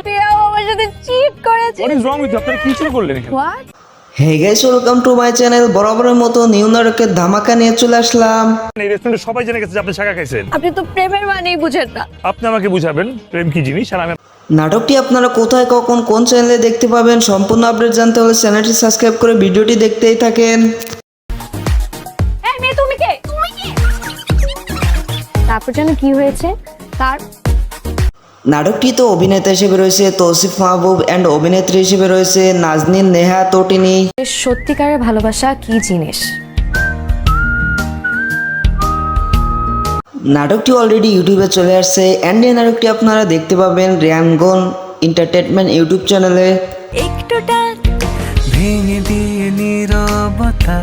Speaker 2: প্রিয়াও আমার সাথে চিট করেছে।
Speaker 1: What is wrong with you? আপনারা কি শুরু করলেন এখানে?
Speaker 2: What?
Speaker 3: Hey guys welcome to my channel. বরাবরের মতো নিউ নাটকের ধামাকা নিয়ে চলে আসলাম।
Speaker 1: এই রেস্টুরেন্টে সবাই জেনে গেছে যে আপনি শাঁখা খাইছেন।
Speaker 2: আপনি তো প্রেমের মানেই বুঝেন না।
Speaker 1: আপনি আমাকে বুঝাবেন প্রেম কি জিনিস, আর আমি
Speaker 3: নাটকটি আপনারা কোথায় কখন কোন চ্যানেলে দেখতে পাবেন সম্পূর্ণ আপডেট জানতে হলে চ্যানেলটি সাবস্ক্রাইব করে ভিডিওটি দেখতেই থাকেন।
Speaker 2: এই মেয়ে তুমি কে? তারপর যেন কি হয়েছে?
Speaker 3: নাটকটিতে অভিনেতা হিসেবে রয়েছে তৌসিফ মাহবুব অ্যান্ড অভিনেত্রী হিসেবে রয়েছে নাজনীন নেহা তটিনী।
Speaker 2: সত্যিকারের ভালোবাসা কি জিনিস?
Speaker 3: নাটকটি অলরেডি ইউটিউবে চলে আসছে অ্যান্ড এই নাটকটি আপনারা দেখতে পাবেন রিয়ানগন এন্টারটেনমেন্ট ইউটিউব চ্যানেলে।
Speaker 2: একটুটা
Speaker 4: ভেঙে দিয়ে নীরবতা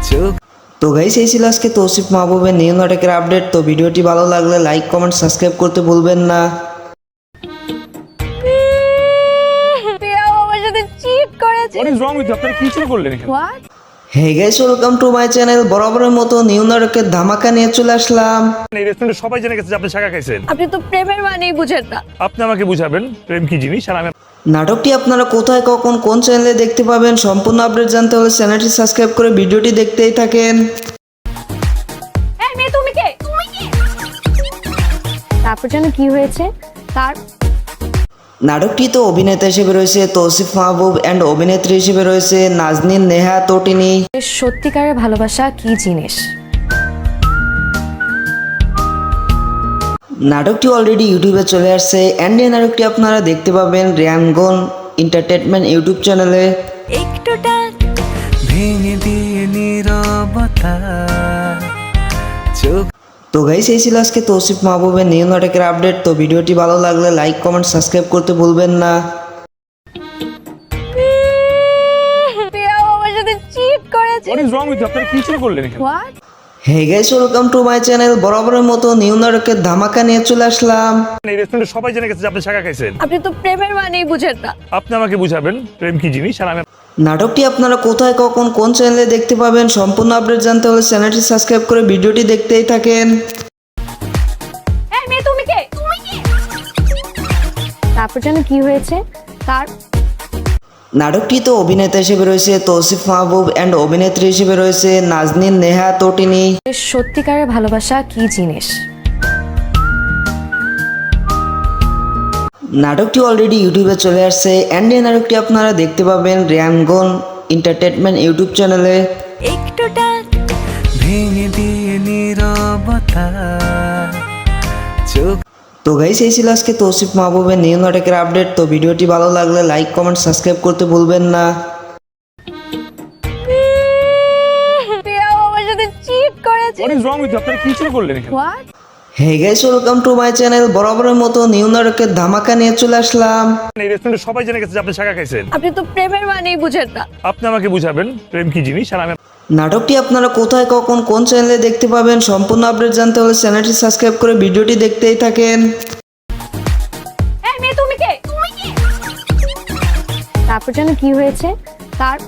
Speaker 4: চোখ
Speaker 3: তো গাইস এই ছিল আজকে তৌসিফ মাহবুবের নিউ নাটকের আপডেট। তো ভিডিওটি ভালো লাগলে লাইক কমেন্ট সাবস্ক্রাইব করতে ভুলবেন না।
Speaker 2: প্রিয়াও আমার সাথে চিট করেছে।
Speaker 1: What is wrong with you? আপনারা কি শুরু করলেন এখানে?
Speaker 2: What?
Speaker 3: Hey guys welcome to my channel. বরাবরের মতো নিউ নাটকের ধামাকা নিয়ে চলে আসলাম।
Speaker 1: এই রেস্টুরেন্টে সবাই জেনে গেছে যে আপনি শাঁখা খাইছেন।
Speaker 2: আপনি তো প্রেমের মানেই বুঝেন না।
Speaker 1: আপনি আমাকে বুঝাবেন প্রেম কি জিনিস, আর আমি
Speaker 3: নাটকটি আপনারা কোথায় কখন কোন চ্যানেলে দেখতে পাবেন সম্পূর্ণ আপডেট জানতে হলে চ্যানেলটি সাবস্ক্রাইব করে ভিডিওটি দেখতেই থাকেন।
Speaker 2: এই মেয়ে তুমি কে? তারপর যেন কি হয়েছে?
Speaker 3: নাটকটিতে অভিনেতা হিসেবে রয়েছে তৌসিফ মাহবুব অ্যান্ড অভিনেত্রী হিসেবে রয়েছে নাজনীন নেহা তটিনী।
Speaker 2: সত্যিকারের ভালোবাসা কি জিনিস?
Speaker 3: নাটকটি অলরেডি ইউটিউবে চলে আসছে অ্যান্ড এই নাটকটি আপনারা দেখতে পাবেন রিয়ানগন এন্টারটেনমেন্ট ইউটিউব চ্যানেলে।
Speaker 4: ভেঙে দিয়ে নীরবতা চোখ
Speaker 3: তো গাইস এই ছিল আজকে তৌসিফ মাহবুবের নিউ নাটকের আপডেট। তো ভিডিওটি ভালো লাগলে লাইক কমেন্ট সাবস্ক্রাইব করতে ভুলবেন না।
Speaker 2: প্রিয়াও আমার সাথে চিট করেছে।
Speaker 1: What is wrong with you? আপনারা কি শুরু করলেন এখানে?
Speaker 2: What?
Speaker 3: Hey guys welcome to my channel. বরাবরের মতো নিউ নাটকের ধামাকা নিয়ে চলে আসলাম।
Speaker 1: এই রেস্টুরেন্টে সবাই জেনে গেছে যে আপনি শাখা খাইছেন।
Speaker 2: আপনি তো প্রেমের মানেই বুঝেন না।
Speaker 1: আপনি আমাকে বুঝাবেন প্রেম কি জিনিস, আর আমি
Speaker 3: নাটকটি আপনারা কোথায় কখন কোন চ্যানেলে দেখতে পাবেন সম্পূর্ণ আপডেট জানতে হলে চ্যানেলটি সাবস্ক্রাইব করে ভিডিওটি দেখতেই থাকেন।
Speaker 2: এই মেয়ে তুমি কে? তারপর যেন কি হয়েছে? তার
Speaker 3: নাটকটিতে অভিনেতা হিসেবে রয়েছে তৌসিফ মাহবুব অ্যান্ড অভিনেত্রী হিসেবে রয়েছে নাজনীন নেহা তটিনী।
Speaker 2: সত্যিকারের ভালোবাসা কি জিনিস?
Speaker 3: নাটকটি অলরেডি ইউটিউবে চলে আসছে অ্যান্ড এই নাটকটি আপনারা দেখতে পাবেন রিয়ানগন এন্টারটেনমেন্ট ইউটিউব চ্যানেলে।
Speaker 4: ভেঙে দিয়ে নীরবতা চোখ
Speaker 3: তো গাইস এই ছিল আজকে তৌসিফ মাহবুবের নিউ নাটকের আপডেট। তো ভিডিওটি ভালো লাগলে লাইক কমেন্ট সাবস্ক্রাইব করতে ভুলবেন না।
Speaker 2: প্রিয়াও আমার সাথে চিট করেছে।
Speaker 1: What is wrong with you? আপনারা কি শুরু করলেন এখানে?
Speaker 2: What?
Speaker 3: Hey guys welcome to my channel. বরাবরের মতো নিউ নাটকের ধামাকা নিয়ে চলে আসলাম।
Speaker 1: এই রেস্টুরেন্টে সবাই জেনে গেছে যে আপনি শাখা খাইছেন।
Speaker 2: আপনি তো প্রেমের মানেই বুঝেন না।
Speaker 1: আপনি আমাকে বুঝাবেন প্রেম কি জিনিস, আর আমি
Speaker 3: নাটকটি আপনারা কোথায় কখন কোন চ্যানেলে দেখতে পাবেন সম্পূর্ণ আপডেট জানতে হলে চ্যানেলটি সাবস্ক্রাইব করে ভিডিওটি দেখতেই থাকেন।
Speaker 2: এই মেয়ে তুমি কে? তারপর যেন কি হয়েছে? তার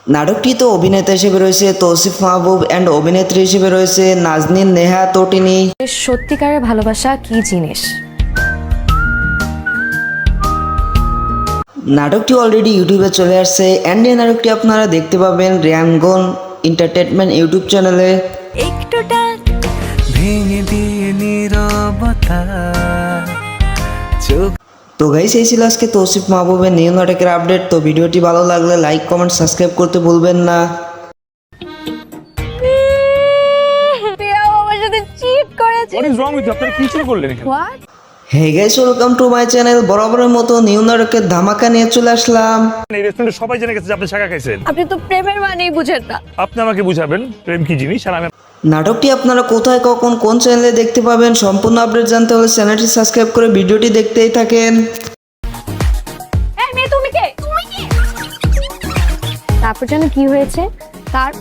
Speaker 3: নাটকটিতে অভিনেতা হিসেবে রয়েছে তৌসিফ মাহবুব অ্যান্ড অভিনেত্রী হিসেবে রয়েছে নাজনীন নেহা তটিনী।
Speaker 2: সত্যিকারের ভালোবাসা কি জিনিস?
Speaker 3: নাটকটি অলরেডি ইউটিউবে চলে আসছে অ্যান্ড এই নাটকটি আপনারা দেখতে পাবেন রিয়ানগন এন্টারটেনমেন্ট ইউটিউব চ্যানেলে।
Speaker 4: ভেঙে দিয়ে নীরবতা চোখ
Speaker 3: তো গাইস এই ছিল আজকে তৌসিফ মাহবুবের নিউ নাটকের আপডেট। তো ভিডিওটি ভালো লাগলে লাইক কমেন্ট সাবস্ক্রাইব করতে ভুলবেন না।
Speaker 2: প্রিয়াও আমার সাথে চিট করেছে।
Speaker 1: What is wrong with you? আপনারা কি শুরু করলেন এখানে?
Speaker 2: What?
Speaker 3: Hey guys welcome to my channel. বরাবরের মতো নিউ নাটকের ধামাকা নিয়ে চলে আসলাম।
Speaker 1: এই রেস্টুরেন্টে সবাই জেনে গেছে যে আপনি শাখা খাইছেন।
Speaker 2: আপনি তো প্রেমের মানেই বুঝেন না।
Speaker 1: আপনি আমাকে বুঝাবেন প্রেম কি জিনিস, আর আমি
Speaker 3: নাটকটি আপনারা কোথায় কখন কোন চ্যানেলে দেখতে পাবেন সম্পূর্ণ আপডেট জানতে হলে চ্যানেলটি সাবস্ক্রাইব করে ভিডিওটি দেখতেই থাকেন।
Speaker 2: এই মেয়ে তুমি কে? তারপর যেন কি হয়েছে? তার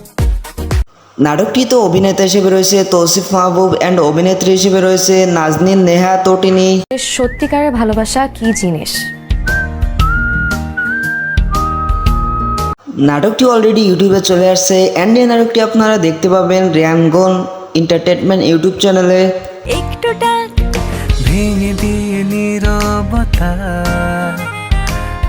Speaker 3: নাটকটিতে অভিনেতা হিসেবে রয়েছে তৌসিফ মাহবুব অ্যান্ড অভিনেত্রী হিসেবে রয়েছে নাজনীন নেহা তটিনী।
Speaker 2: সত্যিকারের ভালোবাসা কি জিনিস?
Speaker 3: নাটকটি অলরেডি ইউটিউবে চলে আসছে অ্যান্ড এই নাটকটি আপনারা দেখতে পাবেন রিয়ানগন এন্টারটেনমেন্ট ইউটিউব চ্যানেলে।
Speaker 4: ভেঙে দিয়ে নীরবতা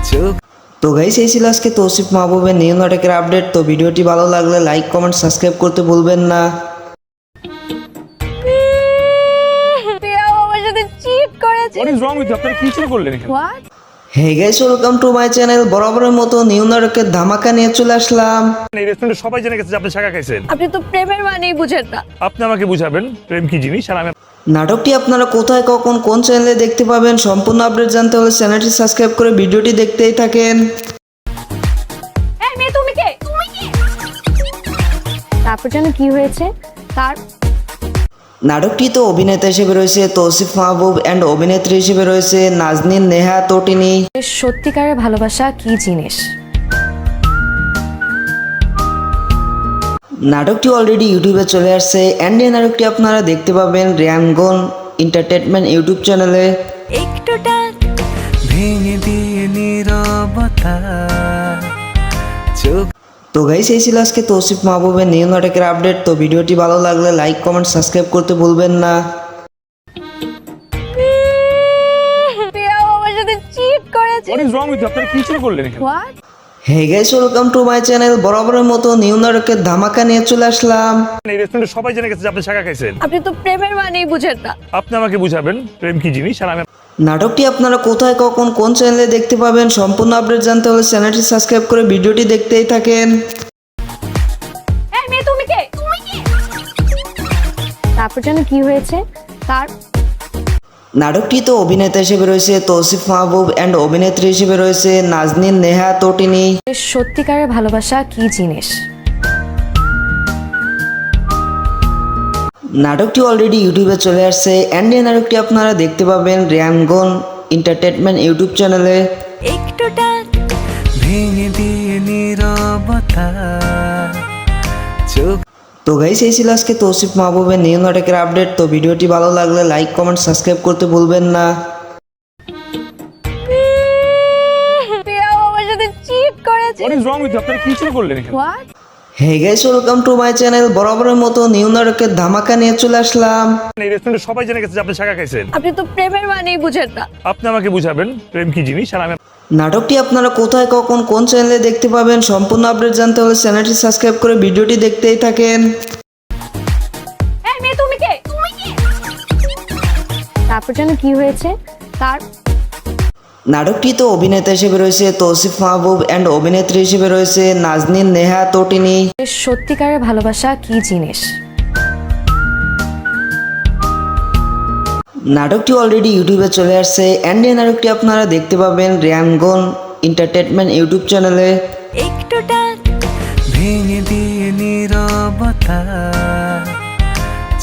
Speaker 4: চোখ
Speaker 3: তো গাইস এই ছিল আজকে তৌসিফ মাহবুবের নিউ নাটকের আপডেট। তো ভিডিওটি ভালো লাগলে লাইক কমেন্ট সাবস্ক্রাইব করতে ভুলবেন না।
Speaker 2: প্রিয়াও আমার সাথে চিট করেছে।
Speaker 1: What is wrong with you? আপনারা কি শুরু করলেন এখানে?
Speaker 2: What?
Speaker 3: Hey guys welcome to my channel. বরাবরের মতো নিউ নাটকের ধামাকা নিয়ে চলে আসলাম।
Speaker 1: এই রেস্টুরেন্টে সবাই জেনে গেছে যে আপনি শাখা খাইছেন।
Speaker 2: আপনি তো প্রেমের মানেই বুঝেন না।
Speaker 1: আপনি আমাকে বুঝাবেন প্রেম কি জিনিস, আর আমি
Speaker 3: নাটকটি আপনারা কোথায় কখন কোন চ্যানেলে দেখতে পাবেন সম্পূর্ণ আপডেট জানতে হলে চ্যানেলটি সাবস্ক্রাইব করে ভিডিওটি দেখতেই থাকেন।
Speaker 2: এই মেয়ে তুমি কে? তারপর যেন কি হয়েছে? তার
Speaker 3: নাটকটিতে অভিনেতা হিসেবে রয়েছে তৌসিফ মাহবুব অ্যান্ড অভিনেত্রী হিসেবে রয়েছে নাজনীন নেহা তটিনী।
Speaker 2: সত্যিকারের ভালোবাসা কি জিনিস?
Speaker 3: নাটকটি অলরেডি ইউটিউবে চলে আসছে অ্যান্ড এই নাটকটি আপনারা দেখতে পাবেন রিয়ানগন এন্টারটেনমেন্ট ইউটিউব চ্যানেলে।
Speaker 4: ভেঙে দিয়ে নীরবতা চোখ
Speaker 3: তো গাইস এই ছিল আজকে তৌসিফ মাহবুবের নিউ নাটকের আপডেট। তো ভিডিওটি ভালো লাগলে লাইক কমেন্ট সাবস্ক্রাইব করতে ভুলবেন না।
Speaker 2: প্রিয়াও আমার সাথে চিট করেছে।
Speaker 1: What is wrong with you? আপনারা কি শুরু করলেন এখানে?
Speaker 2: What?
Speaker 3: Hey guys, welcome to my channel. বরাবরের মতো নিউ নাটকের ধামাকা নিয়ে চলে আসলাম।
Speaker 1: এই রেস্টুরেন্টে সবাই জেনে গেছে যে আপনি শাখা খাইছেন।
Speaker 2: আপনি তো প্রেমের মানেই বুঝেন না।
Speaker 1: আপনি আমাকে বুঝাবেন প্রেম কি জিনিস, আর আমি
Speaker 3: নাটকটি আপনারা কোথায়, কখন, কোন চ্যানেলে দেখতে পাবেন সম্পূর্ণ আপডেট জানতে হলে চ্যানেলটি সাবস্ক্রাইব করে ভিডিওটি দেখতেই থাকেন।
Speaker 2: এই মেয়ে, তুমি কে? তারপর যেন কি হয়েছে তার?
Speaker 3: নাটকটি তো অভিনেতা হিসেবে রয়েছে তৌসিফ মাহবুব অ্যান্ড অভিনেত্রী হিসেবে রয়েছে নাজনীন নেহা তটিনী।
Speaker 2: সত্যিকারের ভালোবাসা কি জিনিস?
Speaker 3: নাটকটি অলরেডি ইউটিউবে চলে আসছে অ্যান্ড এই নাটকটি আপনারা দেখতে পাবেন রিয়ানগন এন্টারটেনমেন্ট ইউটিউব চ্যানেলে।
Speaker 2: একটুটা
Speaker 4: ভেঙে দিয়ে নীরবতা চোখ
Speaker 3: তো গাইস, এই ছিল আজকে তৌসিফ মাহবুবের নিউ নাটকের আপডেট। তো ভিডিওটি ভালো লাগলে লাইক, কমেন্ট, সাবস্ক্রাইব করতে ভুলবেন না।
Speaker 2: প্রিয়াও আমার সাথে চিট করেছে।
Speaker 1: What is wrong with you? আপনারা কি শুরু করলেন এখানে?
Speaker 2: What?
Speaker 3: Hey guys, welcome to my channel. বরাবরের মতো নিউ নাটকের ধামাকা নিয়ে চলে আসলাম।
Speaker 1: এই রেস্টুরেন্টে সবাই জেনে গেছে যে আপনি শাখা খাইছেন।
Speaker 2: আপনি তো প্রেমের মানেই বুঝেন না।
Speaker 1: আপনি আমাকে বুঝাবেন প্রেম কি জিনিস, আর আমি
Speaker 3: নাটকটি আপনারা কোথায়, কখন, কোন চ্যানেলে দেখতে পাবেন সম্পূর্ণ আপডেট জানতে হলে চ্যানেলটি সাবস্ক্রাইব করে ভিডিওটি দেখতেই থাকেন।
Speaker 2: এই মেয়ে, তুমি কে? তারপর যেন কি হয়েছে তার?
Speaker 3: নাটকটি তো অভিনেতা হিসেবে রয়েছে তৌসিফ মাহবুব অ্যান্ড অভিনেত্রী হিসেবে রয়েছে নাজনীন নেহা তটিনী।
Speaker 2: সত্যিকারের ভালোবাসা কি জিনিস?
Speaker 3: নাটকটি অলরেডি ইউটিউবে চলে আসছে অ্যান্ড এই নাটকটি আপনারা দেখতে পাবেন রিয়ানগন এন্টারটেনমেন্ট ইউটিউব চ্যানেলে।
Speaker 2: একটুটা
Speaker 4: ভেঙে দিয়ে নীরবতা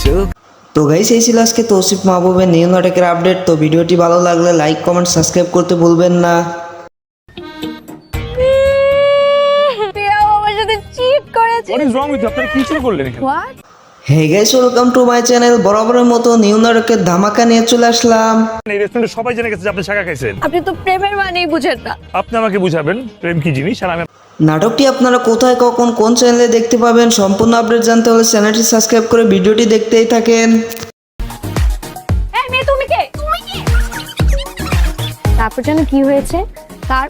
Speaker 4: চোখ
Speaker 3: তো গাইস, এই ছিল আজকে তৌসিফ মাহবুবের নিউ নাটকের আপডেট। তো ভিডিওটি ভালো লাগলে লাইক, কমেন্ট, সাবস্ক্রাইব করতে ভুলবেন না।
Speaker 2: প্রিয়াও আমার সাথে চিট করেছে।
Speaker 1: What is wrong with you? আপনারা কি শুরু করলেন এখানে?
Speaker 2: What?
Speaker 3: Hey guys, welcome to my channel. বরাবরের মতো নিউ নাটকের ধামাকা নিয়ে চলে আসলাম।
Speaker 1: এই রেস্টুরেন্টে সবাই জেনে গেছে যে আপনি শাখা খাইছেন।
Speaker 2: আপনি তো প্রেমের মানেই বুঝেন না।
Speaker 1: আপনি আমাকে বুঝাবেন প্রেম কি জিনিস, আর আমি
Speaker 3: নাটকটি আপনারা কোথায়, কখন, কোন চ্যানেলে দেখতে পাবেন সম্পূর্ণ আপডেট জানতে হলে চ্যানেলটি সাবস্ক্রাইব করে ভিডিওটি দেখতেই থাকেন।
Speaker 2: এই মেয়ে, তুমি কে? তারপর যেন কি হয়েছে তার?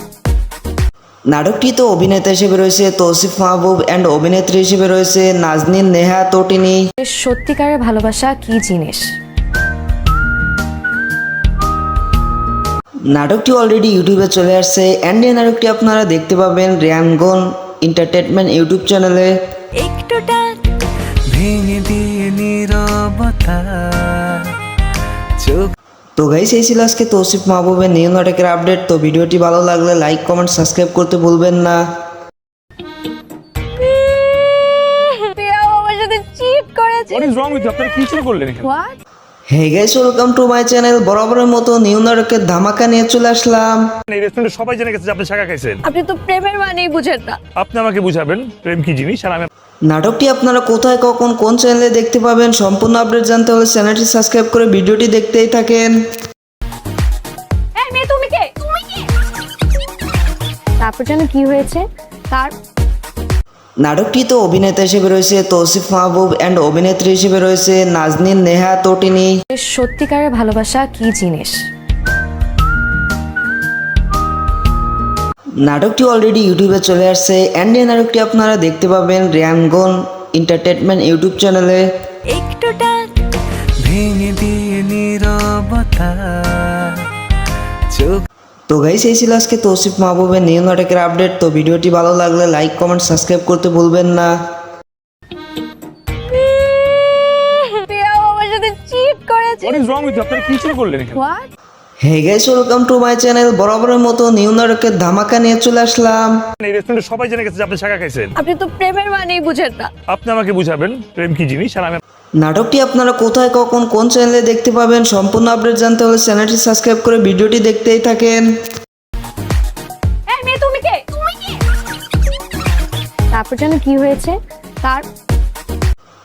Speaker 3: নাটকটি তো অভিনেতা হিসেবে রয়েছে তৌসিফ মাহবুব অ্যান্ড অভিনেত্রী হিসেবে রয়েছে নাজনীন নেহা তটিনী।
Speaker 2: সত্যিকারের ভালোবাসা কি জিনিস?
Speaker 3: নাটকটি অলরেডি ইউটিউবে চলে আসছে অ্যান্ড এই নাটকটি আপনারা দেখতে পাবেন রিয়ানগন এন্টারটেনমেন্ট ইউটিউব চ্যানেলে।
Speaker 2: একটুটা
Speaker 4: ভেঙে দিয়ে নীরবতা চোখ
Speaker 3: তো গাইস, এই ছিল আজকে তৌসিফ মাহবুবের নিউ নাটকের আপডেট। তো ভিডিওটি ভালো লাগলে লাইক, কমেন্ট, সাবস্ক্রাইব করতে ভুলবেন না।
Speaker 2: প্রিয়াও আমার সাথে চিট করেছে।
Speaker 1: What is wrong with you? আপনারা কি শুরু করলেন এখানে?
Speaker 2: What?
Speaker 3: Hey guys, welcome to my channel. বরাবরের মতো নিউ নাটকের ধামাকা নিয়ে চলে আসলাম।
Speaker 1: এই রেস্টুরেন্টে সবাই জেনে গেছে যে আপনি শাখা খাইছেন।
Speaker 2: আপনি তো প্রেমের মানেই বুঝেন না।
Speaker 1: আপনি আমাকে বুঝাবেন প্রেম কি জিনিস, আর আমি
Speaker 3: নাটকটি আপনারা কোথায়, কখন, কোন চ্যানেলে দেখতে পাবেন সম্পূর্ণ আপডেট জানতে হলে চ্যানেলটি সাবস্ক্রাইব করে ভিডিওটি দেখতেই থাকেন।
Speaker 2: এই মেয়ে, তুমি কে? তারপর যেন কি হয়েছে তার?
Speaker 3: নাটকটি তো অভিনেতা হিসেবে রয়েছে তৌসিফ মাহবুব অ্যান্ড অভিনেত্রী হিসেবে রয়েছে নাজনীন নেহা তটিনী।
Speaker 2: সত্যিকারের ভালোবাসা কি জিনিস?
Speaker 3: নাটকটি অলরেডি ইউটিউবে চলে আসছে অ্যান্ড এই নাটকটি আপনারা দেখতে পাবেন রিয়ানগন এন্টারটেনমেন্ট ইউটিউব চ্যানেলে।
Speaker 2: একটুটা
Speaker 4: ভেঙে দিয়ে নীরবতা চোখ
Speaker 3: তো গাইস, এই ছিল আজকে তৌসিফ মাহবুবের নিউ নাটকের আপডেট। তো ভিডিওটি ভালো লাগলে লাইক, কমেন্ট, সাবস্ক্রাইব করতে ভুলবেন না।
Speaker 2: প্রিয়াও আমার সাথে চিট করেছে।
Speaker 1: What is wrong with you? আপনারা কি শুরু করলেন এখানে?
Speaker 2: What?
Speaker 3: Hey guys, welcome to my channel. বরাবরের মতো নিউ নাটকের ধামাকা নিয়ে চলে আসলাম।
Speaker 1: এই রেস্টুরেন্টে সবাই জেনে গেছে যে আপনি শাখা খাইছেন।
Speaker 2: আপনি তো প্রেমের মানেই বুঝেন না।
Speaker 1: আপনি আমাকে বুঝাবেন প্রেম কি জিনিস, আর আমি
Speaker 3: নাটকটি আপনারা কোথায়, কখন, কোন চ্যানেলে দেখতে পাবেন সম্পূর্ণ আপডেট জানতে হলে চ্যানেলটি সাবস্ক্রাইব করে ভিডিওটি দেখতেই থাকেন।
Speaker 2: এই মেয়ে, তুমি কে? তারপর যেন কি হয়েছে তার?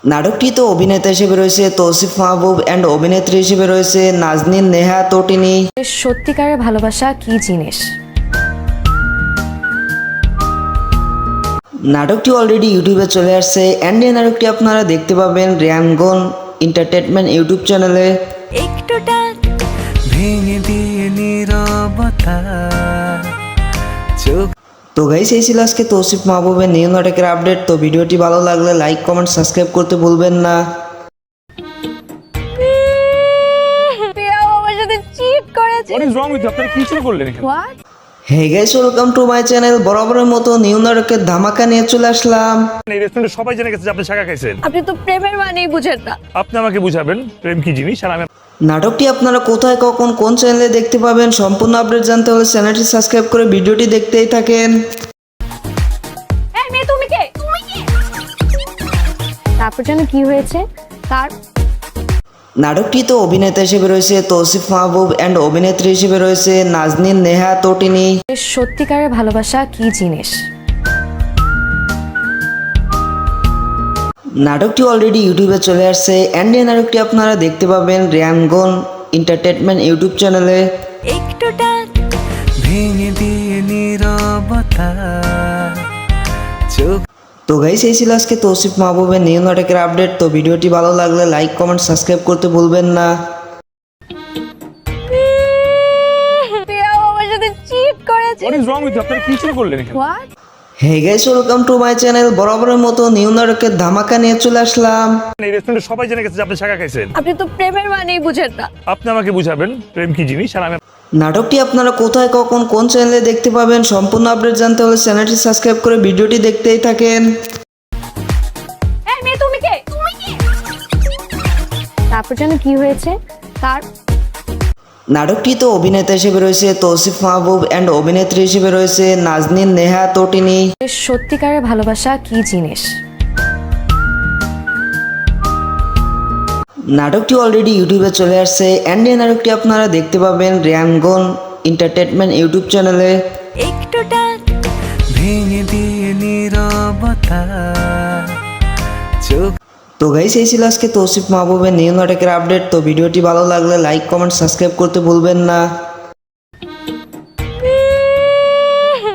Speaker 3: নাটকটি তো অভিনেতা হিসেবে রয়েছে তৌসিফ মাহবুব অ্যান্ড অভিনেত্রী হিসেবে রয়েছে নাজনীন নেহা তটিনী।
Speaker 2: সত্যিকারের ভালোবাসা কি জিনিস?
Speaker 3: নাটকটি অলরেডি ইউটিউবে চলে আসছে অ্যান্ড এই নাটকটি আপনারা দেখতে পাবেন রিয়ানগন এন্টারটেনমেন্ট ইউটিউব চ্যানেলে।
Speaker 2: একটুটা
Speaker 4: ভেঙে দিয়ে নীরবতা চোখ
Speaker 3: তো গাইস এই ছিল আজকে তৌসিফ মাহবুবের নিউ নাটকের আপডেট। তো ভিডিওটি ভালো লাগলে লাইক কমেন্ট সাবস্ক্রাইব করতে ভুলবেন না।
Speaker 2: প্রিয়াও আমার সাথে চিট করেছে।
Speaker 1: What is wrong with you? আপনারা কি শুরু করলেন এখানে?
Speaker 2: What?
Speaker 3: Hey guys, welcome to my channel. বরাবরের মতো নিউ নাটকের ধামাকা নিয়ে চলে আসলাম।
Speaker 1: এই রেস্টুরেন্টে সবাই জেনে গেছে যে আপনি শাখা খাইছেন।
Speaker 2: আপনি তো প্রেমের মানেই বুঝেন না।
Speaker 1: আপনি আমাকে বুঝাবেন প্রেম কি জিনিস, আর আমি
Speaker 3: নাটকটি আপনারা কোথায় কখন কোন চ্যানেলে দেখতে পাবেন সম্পূর্ণ আপডেট জানতে হলে চ্যানেলটি সাবস্ক্রাইব করে ভিডিওটি দেখতেই থাকেন।
Speaker 2: এই মেয়ে, তুমি কে? তারপর যেন কি হয়েছে তার?
Speaker 3: নাটকটি তো অভিনেতা হিসেবে রয়েছে তৌসিফ মাহবুব অ্যান্ড অভিনেত্রী হিসেবে রয়েছে নাজনীন নেহা তটিনী।
Speaker 2: সত্যিকারের ভালোবাসা কি জিনিস?
Speaker 3: নাটকটি অলরেডি ইউটিউবে চলে আসছে অ্যান্ড এই নাটকটি আপনারা দেখতে পাবেন রিয়ানগন এন্টারটেনমেন্ট ইউটিউব চ্যানেলে।
Speaker 2: একটুটা
Speaker 4: ভেঙে দিয়ে নীরবতা চোখ
Speaker 3: তো গাইস এই ছিল আজকে তৌসিফ মাহবুবের নিউ নাটকের আপডেট। তো ভিডিওটি ভালো লাগলে লাইক কমেন্ট সাবস্ক্রাইব করতে ভুলবেন না।
Speaker 2: প্রিয়াও আমার সাথে চিট করেছে।
Speaker 1: What is wrong with you? আপনারা কি শুরু করলেন এখানে?
Speaker 2: What?
Speaker 3: Hey guys, welcome to my channel. বরাবরের মতো নিউ নাটকের ধামাকা নিয়ে চলে আসলাম।
Speaker 1: এই রেস্টুরেন্টে সবাই জেনে গেছে যে আপনি শাখা খাইছেন।
Speaker 2: আপনি তো প্রেমের মানেই বুঝেন না।
Speaker 1: আপনি আমাকে বুঝাবেন প্রেম কি জিনিস, আর আমি
Speaker 3: নাটকটি আপনারা কোথায় কখন কোন চ্যানেলে দেখতে পাবেন সম্পূর্ণ আপডেট জানতে হলে চ্যানেলটি সাবস্ক্রাইব করে ভিডিওটি দেখতেই থাকেন।
Speaker 2: এই মেয়ে, তুমি কে? তারপর যেন কি হয়েছে তার?
Speaker 3: নাটকটি তো অভিনেতা হিসেবে রয়েছে তৌসিফ মাহবুব অ্যান্ড অভিনেত্রী হিসেবে রয়েছে নাজনীন নেহা তটিনী।
Speaker 2: সত্যিকারের ভালোবাসা কি জিনিস?
Speaker 3: নাটকটি অলরেডি ইউটিউবে চলে আসছে অ্যান্ড এই নাটকটি আপনারা দেখতে পাবেন রিয়ানগন এন্টারটেনমেন্ট ইউটিউব চ্যানেলে।
Speaker 2: একটুটা
Speaker 4: ভেঙে দিয়ে নীরবতা চোখ
Speaker 3: তো গাইস এই ছিল আজকে তৌসিফ মাহবুবের নিউ নাটকের আপডেট। তো ভিডিওটি ভালো লাগলে লাইক কমেন্ট সাবস্ক্রাইব করতে ভুলবেন না।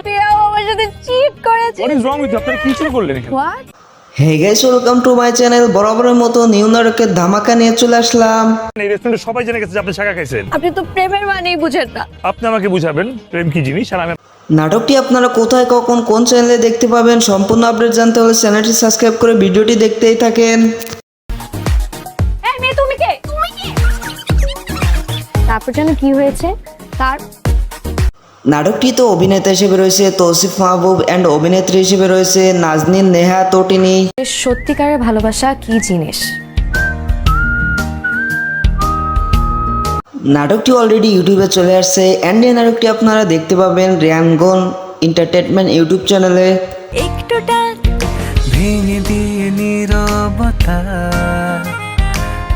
Speaker 2: প্রিয়াও আমার সাথে চিট করেছে।
Speaker 1: What is wrong with you? আপনারা কি শুরু করলেন এখানে?
Speaker 2: What?
Speaker 3: Hey guys, welcome to my channel. বরাবরের মতো নিউ নাটকের ধামাকা নিয়ে চলে আসলাম।
Speaker 1: এই রেস্টুরেন্টে সবাই জেনে গেছে যে আপনি শাখা খাইছেন।
Speaker 2: আপনি তো প্রেমের মানেই বুঝেন না।
Speaker 1: আপনি আমাকে বুঝাবেন প্রেম কি জিনিস, আর আমি
Speaker 3: নাটকটি আপনারা কোথায় কখন কোন চ্যানেলে দেখতে পাবেন সম্পূর্ণ আপডেট জানতে হলে চ্যানেলটি সাবস্ক্রাইব করে ভিডিওটি দেখতেই থাকেন।
Speaker 2: এই মেয়ে, তুমি কে? তারপর যেন কি হয়েছে তার?
Speaker 3: নাটকটি তো অভিনেতা হিসেবে রয়েছে তৌসিফ মাহবুব অ্যান্ড অভিনেত্রী হিসেবে রয়েছে নাজনীন নেহা তটিনী।
Speaker 2: সত্যিকারের ভালোবাসা কি জিনিস?
Speaker 3: নাটকটি অলরেডি ইউটিউবে চলে আসছে অ্যান্ড এই নাটকটি আপনারা দেখতে পাবেন রিয়ানগন এন্টারটেনমেন্ট ইউটিউব চ্যানেলে।
Speaker 2: একটুটা
Speaker 4: ভেঙে দিয়ে নীরবতা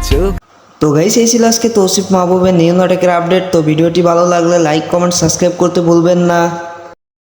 Speaker 4: চোখ
Speaker 3: তো গাইস এই ছিল আজকে তৌসিফ মাহবুবের নিউ নাটকের আপডেট। তো ভিডিওটি ভালো লাগলে লাইক কমেন্ট সাবস্ক্রাইব করতে ভুলবেন না।